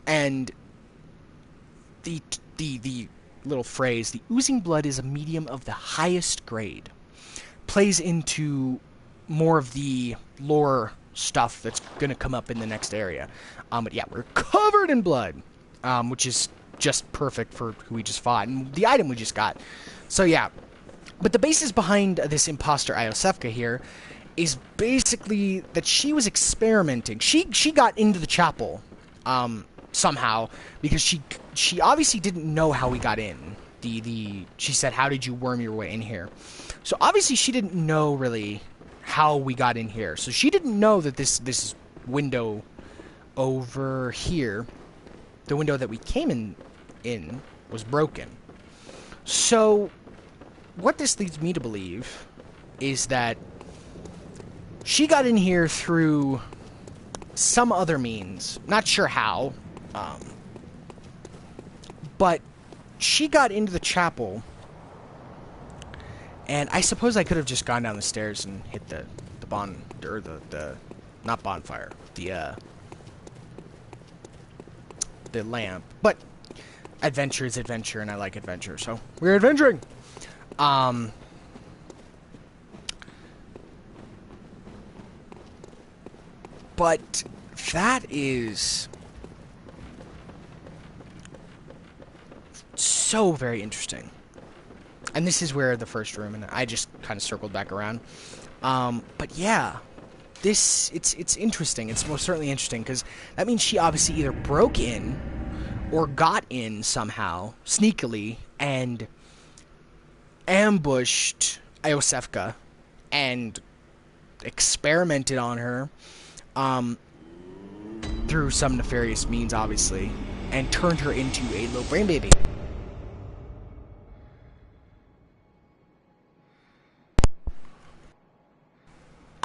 And the little phrase, the oozing blood is a medium of the highest grade, plays into more of the lore stuff that's going to come up in the next area. But yeah, we're covered in blood, which is just perfect for who we just fought, and the item we just got. So yeah, but the basis behind this imposter Iosefka here is basically that she was experimenting. She got into the chapel, somehow, because she obviously didn't know how we got in. She said, "How did you worm your way in here?" So obviously she didn't know really how we got in here. So she didn't know that this window over here, the window that we came in was broken. So what this leads me to believe is that she got in here through some other means, not sure how, but she got into the chapel, and I suppose I could have just gone down the stairs and hit the not bonfire, the lamp, but adventure is adventure, and I like adventure, so we're adventuring. But that is so very interesting. And this is where the first room, and I just kind of circled back around. But yeah, it's interesting. It's most certainly interesting, because that means she obviously either broke in or got in somehow, sneakily, and ambushed Iosefka and experimented on her through some nefarious means, obviously, and turned her into a little brain baby.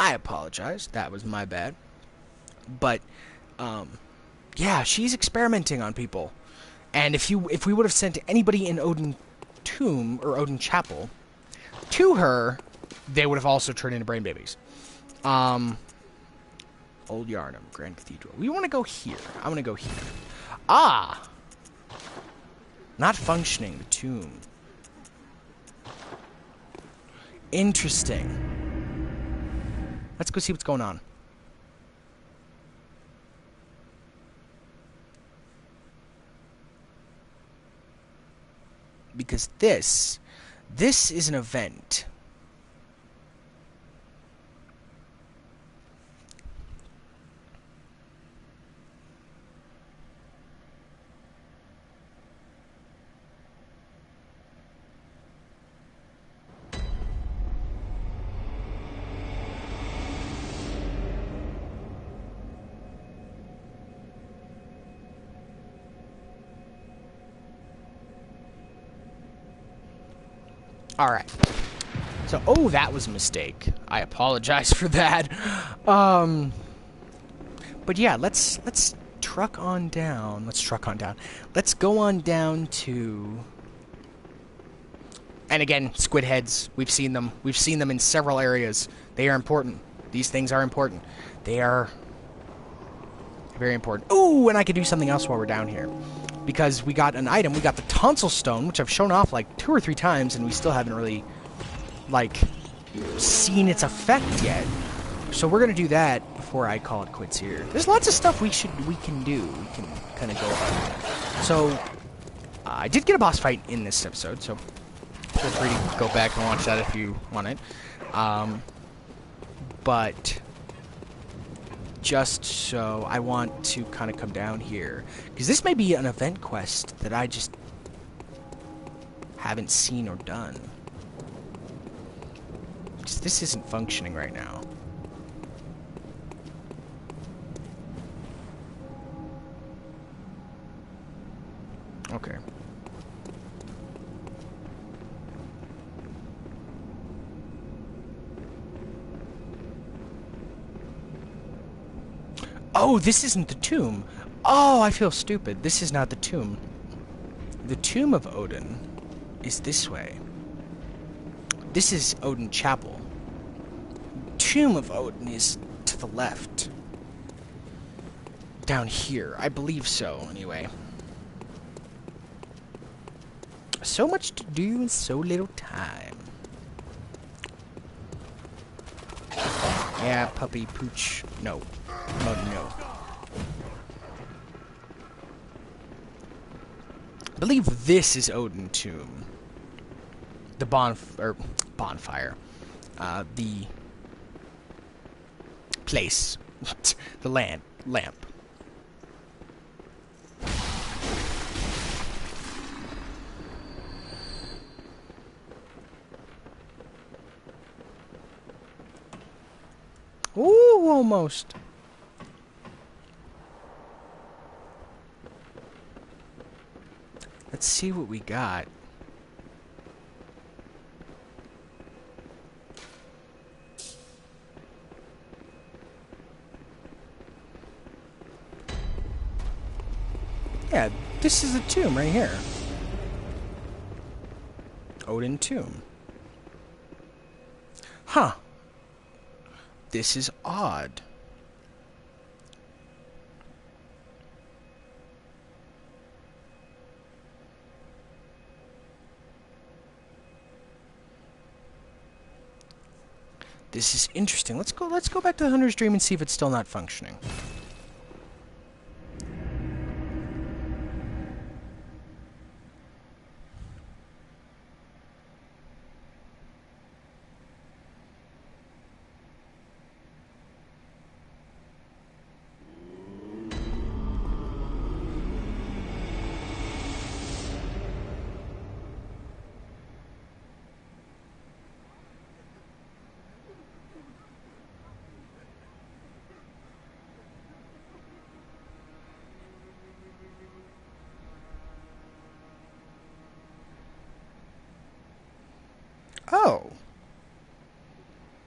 I apologize. That was my bad. But, yeah, she's experimenting on people. And if we would have sent anybody in Odin Tomb, or Odin Chapel, to her, they would have also turned into brain babies. Old Yarnum, Grand Cathedral. We want to go here. I want to go here. Ah! Not functioning, the tomb. Interesting. Let's go see what's going on. Because this is an event. Alright. So, oh, that was a mistake. I apologize for that. But yeah, let's truck on down. Let's truck on down. Let's go on down to... And again, squid heads. We've seen them. We've seen them in several areas. They are important. These things are important. They are very important. Ooh, and I could do something else while we're down here. Because we got an item. We got the tonsil stone, which I've shown off like 2 or 3 times, and we still haven't really, like, seen its effect yet. So we're going to do that before I call it quits here. There's lots of stuff we can do. We can kind of go about. So, I did get a boss fight in this episode, so feel free to go back and watch that if you want it. But just so I want to kind of come down here, because this may be an event quest that I just haven't seen or done. Because this isn't functioning right now. Okay. Oh, this isn't the tomb. Oh, I feel stupid. This is not the tomb. The tomb of Odin is this way. This is Odin Chapel. Tomb of Odin is to the left. Down here. I believe so, anyway. So much to do in so little time. Yeah, puppy pooch. No. Oh, no. I believe this is Odin Tomb. The bonfire. The place. The lamp. Ooh, almost. Let's see what we got. Yeah, this is a tomb right here. Odin Tomb. Huh. This is odd. This is interesting. Let's go back to the Hunter's Dream and see if it's still not functioning. Oh.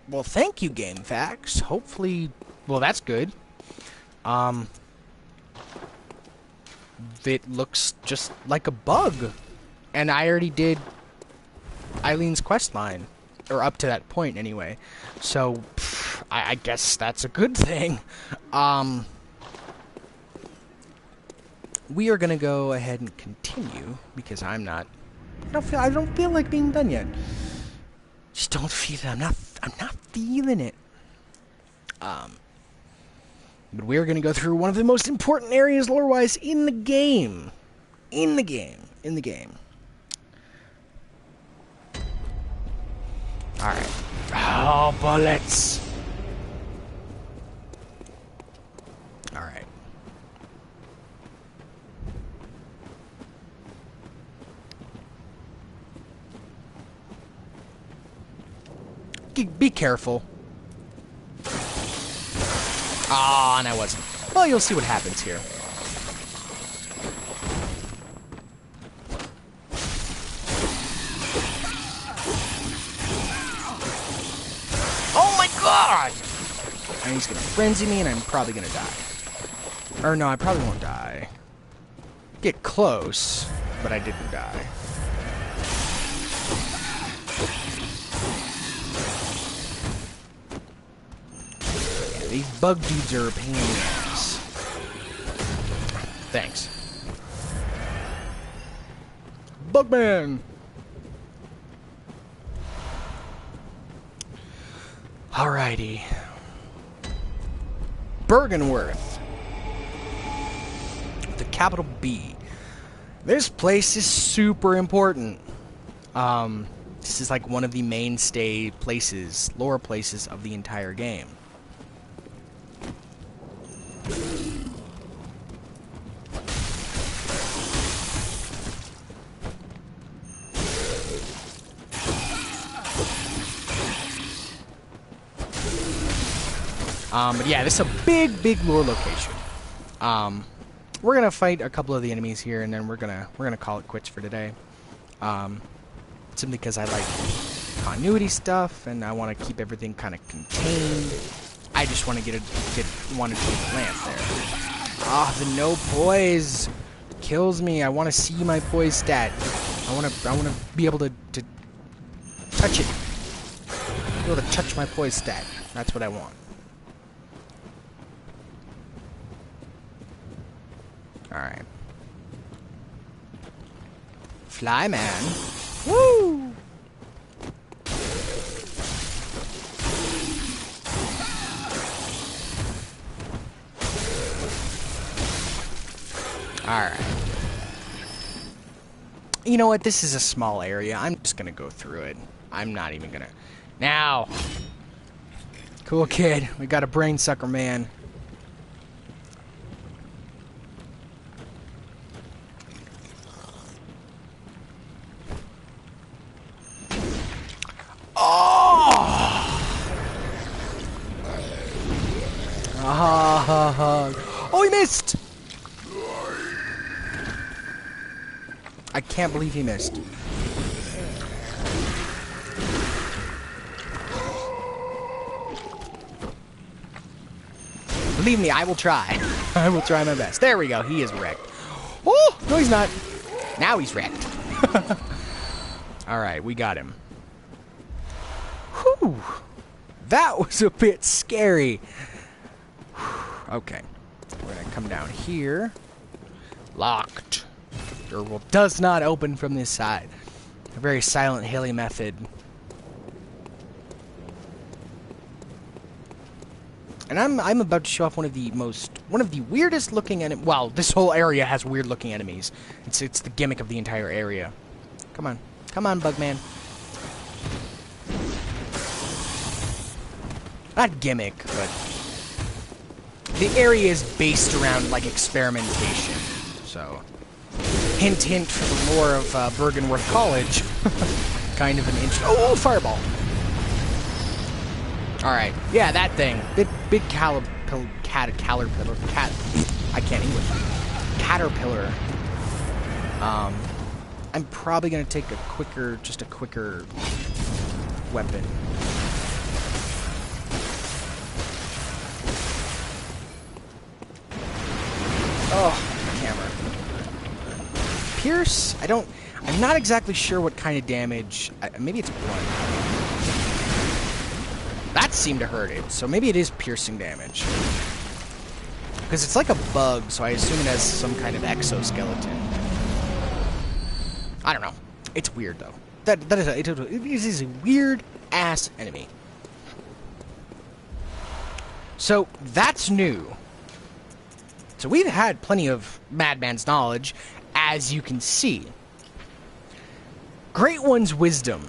Well, thank you, Game Facts. Hopefully, well, that's good. It looks just like a bug. And I already did Eileen's quest line. Or up to that point, anyway. So, I guess that's a good thing. We are gonna go ahead and continue, because I don't feel like being done yet. Just don't feel it. I'm not feeling it. But we're gonna go through one of the most important areas lore-wise in the game. Alright. Oh, bullets! Alright. Be careful. Ah, and I wasn't. Well, you'll see what happens here. Oh my god! And he's gonna frenzy me, and I'm probably gonna die. Or no, I probably won't die. Get close, but I didn't die. These bug dudes are a pain in the ass. Thanks. Bugman! Alrighty. Bergenworth. With a capital B. This place is super important. This is like one of the mainstay places, lore places of the entire game. But yeah, this is a big lore location. We're gonna fight a couple of the enemies here, and then we're gonna call it quits for today. Simply because I like continuity stuff, and I want to keep everything kind of contained. I just want to want to get the lamp there. Ah, the no poise kills me. I want to see my poise stat. I want to be able to touch it. Be able to touch my poise stat. That's what I want. Alright. Fly, man. Woo! Alright. You know what? This is a small area. I'm just gonna go through it. I'm not even gonna... Now! Cool kid. We got a brain sucker, man. Oh, he missed! I can't believe he missed. Believe me, I will try. I will try my best. There we go. He is wrecked. Oh, no, he's not. Now he's wrecked. Alright, we got him. Whew. That was a bit scary. Okay. We're gonna come down here. Locked. Door will does not open from this side. A very Silent Hilly method. And I'm about to show off one of the weirdest looking well, this whole area has weird looking enemies. It's the gimmick of the entire area. Come on, Bugman. Not gimmick, but the area is based around like experimentation. So, hint, hint for the lore of Bergenworth College. Kind of an inch. Oh, fireball. Alright, yeah, that thing. Big caterpillar. I can't English. Caterpillar. I'm probably gonna take just a quicker weapon. pierce. I'm not exactly sure what kind of damage. Maybe it's blood. That seemed to hurt it, so maybe it is piercing damage. Because it's like a bug, so I assume it has some kind of exoskeleton. I don't know. It's weird, though. It is a weird-ass enemy. So, that's new. So we've had plenty of Madman's knowledge, as you can see. Great One's wisdom.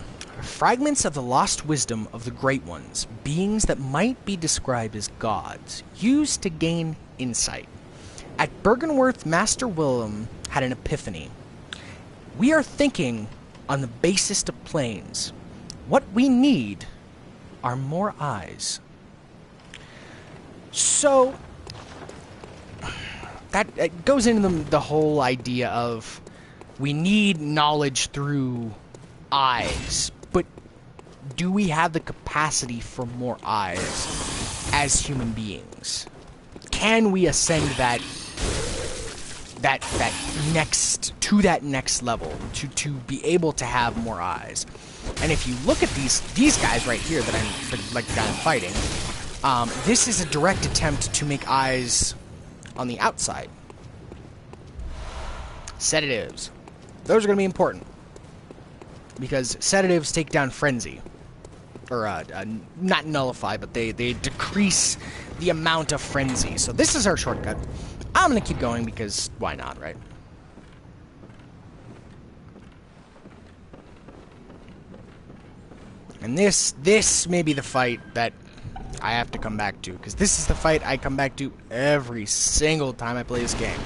Fragments of the lost wisdom of the Great Ones, beings that might be described as gods, used to gain insight. At Bergenworth, Master Willem had an epiphany. We are thinking on the basest of planes. What we need are more eyes. So, that goes into the whole idea of we need knowledge through eyes, but do we have the capacity for more eyes as human beings? Can we ascend that next level to be able to have more eyes? And if you look at these guys right here that I'm fighting, this is a direct attempt to make eyes on the outside. Sedatives. Those are going to be important. Because sedatives take down frenzy. Or, not nullify, but they decrease the amount of frenzy. So this is our shortcut. I'm going to keep going because why not, right? And this may be the fight that I have to come back to, because this is the fight I come back to every single time I play this game.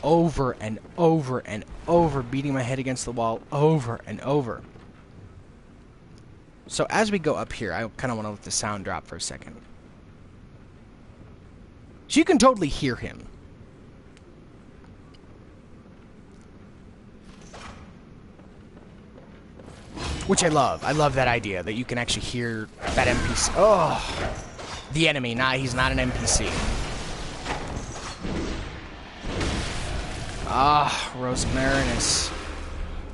Over and over and over, beating my head against the wall over and over. So as we go up here, I kind of want to let the sound drop for a second. So you can totally hear him. Which I love. I love that idea, that you can actually hear that NPC. Oh! The enemy. Nah, he's not an NPC. Ah, Rosmarinus.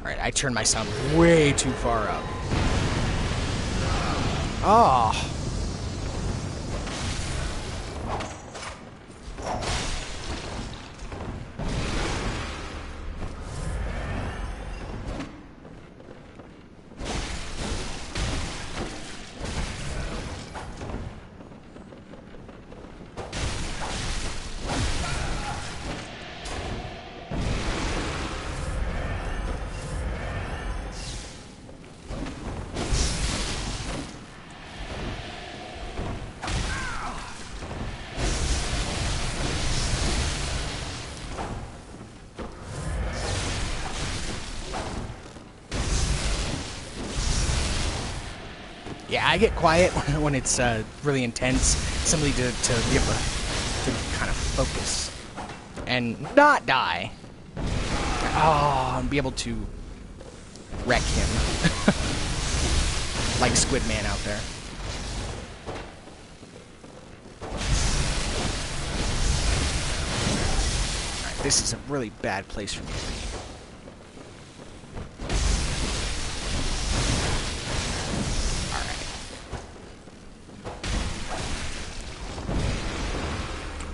Alright, I turned my sound way too far up. Oh. Yeah, I get quiet when it's really intense, simply to be able to kind of focus and not die. Oh, and be able to wreck him. Like Squid Man out there. Alright, this is a really bad place for me to be.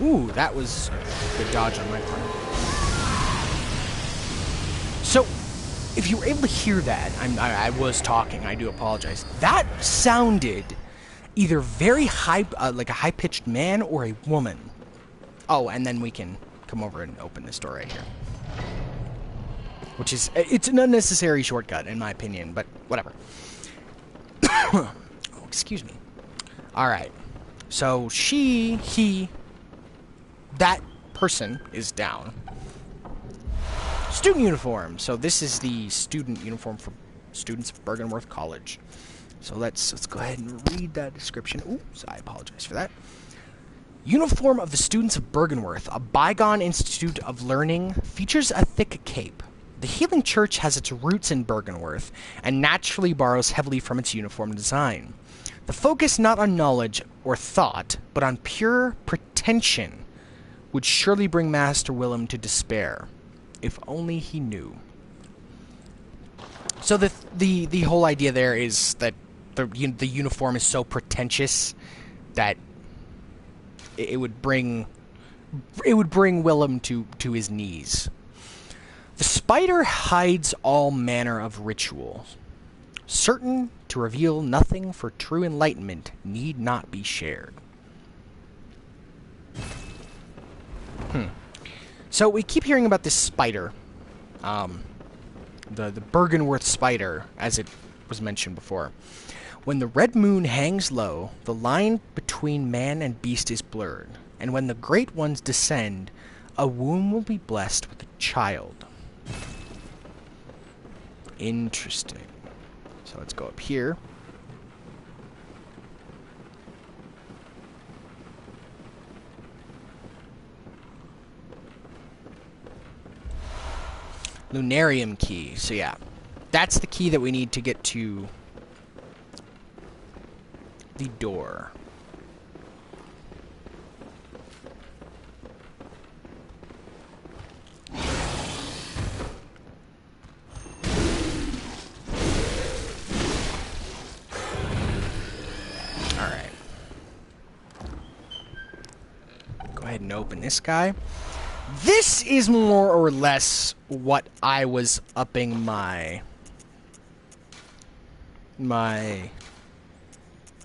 Ooh, that was a good dodge on my part. So, if you were able to hear that, I was talking, I do apologize. That sounded either very high, like a high-pitched man or a woman. Oh, and then we can come over and open this door right here. Which is, it's an unnecessary shortcut, in my opinion, but whatever. Oh, excuse me. Alright. So, that person is down. Student uniform. So this is the student uniform for students of Bergenworth College. So let's go ahead and read that description. Oops, I apologize for that. Uniform of the students of Bergenworth, a bygone institute of learning, features a thick cape. The Healing Church has its roots in Bergenworth and naturally borrows heavily from its uniform design. The focus not on knowledge or thought, but on pure pretension, would surely bring Master Willem to despair, if only he knew. So the whole idea there is that the uniform is so pretentious that it would bring Willem to his knees. The spider hides all manner of rituals, certain to reveal nothing, for true enlightenment need not be shared. So we keep hearing about this spider, the Bergenworth spider, as it was mentioned before. When the red moon hangs low, the line between man and beast is blurred, and when the great ones descend, a womb will be blessed with a child. Interesting. So let's go up here. Lunarium key. So yeah, that's the key that we need to get to the door. Alright. Go ahead and open this guy. This is more or less what I was upping my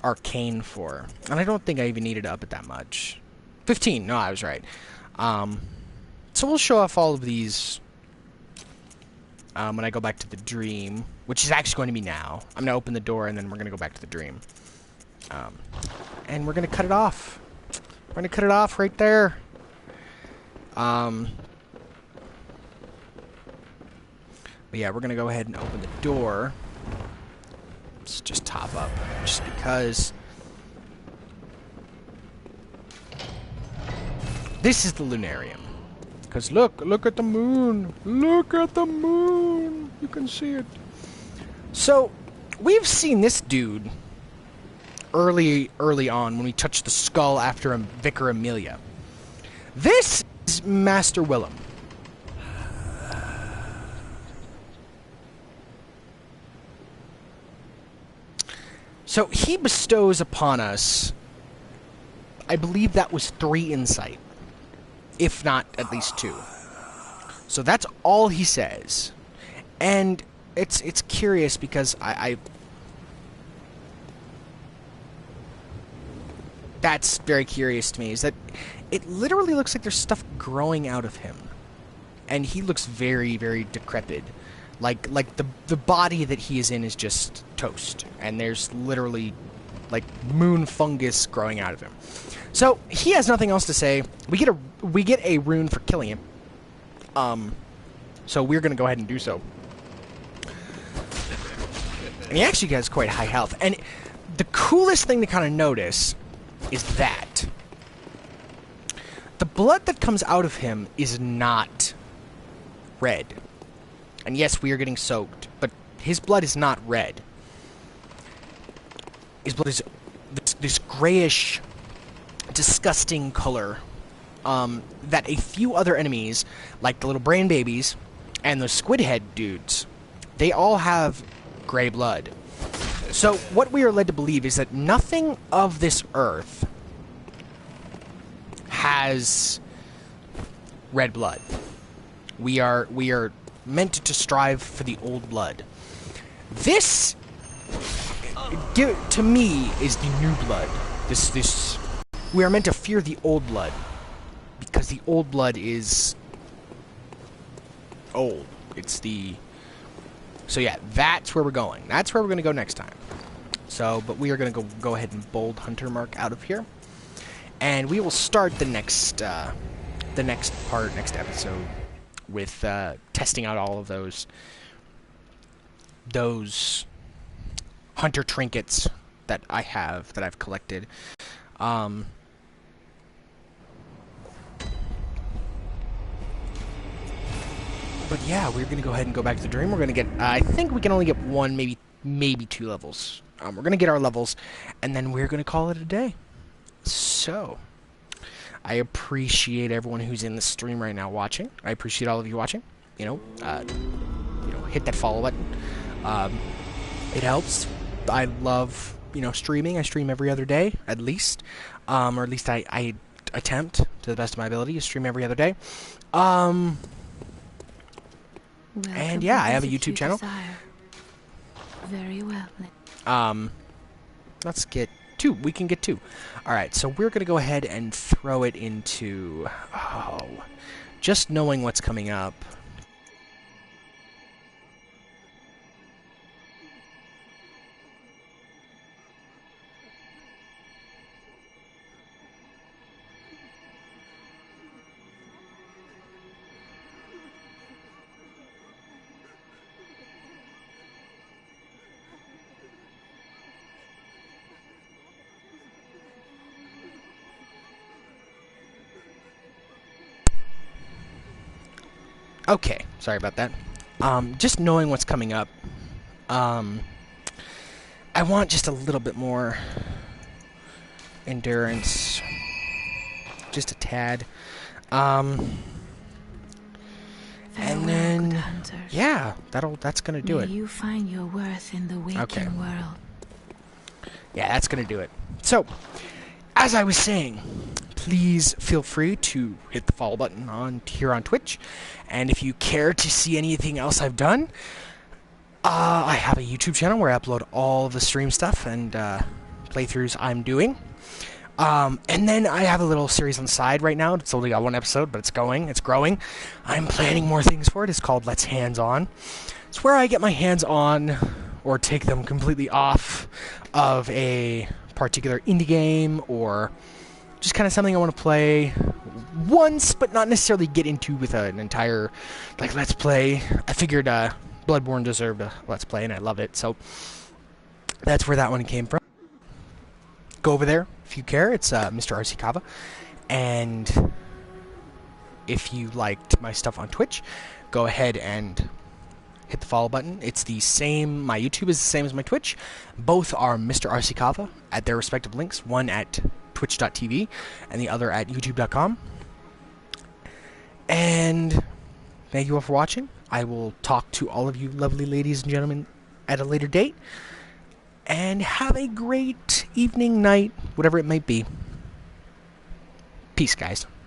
arcane for. And I don't think I even needed to up it that much. 15, no, I was right. So we'll show off all of these when I go back to the dream, which is actually going to be now. I'm going to open the door and then we're going to go back to the dream. And we're going to cut it off. We're going to cut it off right there. But yeah, we're gonna go ahead and open the door. Let's just top up, just because this is the Lunarium. Because look at the moon. Look at the moon. You can see it. So we've seen this dude early on when we touched the skull after Vicar Amelia. This is Master Willem. So he bestows upon us, I believe that was 3 insight, if not at least 2. So that's all he says. And it's curious because that's very curious to me, is that it literally looks like there's stuff growing out of him. And he looks very, very decrepit. Like the body that he is in is just toast. And there's literally, like, moon fungus growing out of him. So, he has nothing else to say. We get a rune for killing him. So we're gonna go ahead and do so. And he actually has quite high health. And the coolest thing to kind of notice is that the blood that comes out of him is not red. And yes, we are getting soaked, but his blood is not red. His blood is this grayish, disgusting color that a few other enemies, like the little brain babies and the squid head dudes, they all have gray blood. So what we are led to believe is that nothing of this earth has red blood. We are meant to strive for the old blood. This, to me, is the new blood. This we are meant to fear the old blood because the old blood is old. So yeah, that's where we're going. That's where we're going to go next time. So, but we are going to go ahead and bold Hunter Mark out of here, and we will start the next episode with testing out all of those hunter trinkets that I've collected. But yeah, we're going to go ahead and go back to the dream. We're going to get, I think we can only get 1, maybe 2 levels. We're going to get our levels, and then we're going to call it a day. So, I appreciate everyone who's in the stream right now watching. I appreciate all of you watching. Hit that follow button. It helps. I love, streaming. I stream every other day, at least. Or at least I attempt, to the best of my ability, to stream every other day. And yeah, I have a YouTube channel. Very well. Let's get 2. We can get 2. Alright, so we're going to go ahead and throw it into... just knowing what's coming up. Okay, sorry about that. Just knowing what's coming up. I want just a little bit more endurance. Just a tad. And then, yeah, that's gonna do it. May you find your worth in the waking world. Yeah, that's gonna do it. So, as I was saying, please feel free to hit the follow button here on Twitch. And if you care to see anything else I've done, I have a YouTube channel where I upload all of the stream stuff and playthroughs I'm doing. And then I have a little series on the side right now. It's only got 1 episode, but it's growing. I'm planning more things for it. It's called Let's Hands On. It's where I get my hands on, or take them completely off of a particular indie game, or just kind of something I want to play once, but not necessarily get into with an entire, let's play. I figured Bloodborne deserved a let's play, and I love it, so that's where that one came from. Go over there if you care. It's Mr. RC Kava. And if you liked my stuff on Twitch, go ahead and hit the follow button. It's the same. My YouTube is the same as my Twitch. Both are Mr. RC Kava at their respective links. One at twitch.tv and the other at youtube.com. And thank you all for watching. I will talk to all of you lovely ladies and gentlemen at a later date. And have a great evening, night, whatever it might be. Peace, guys.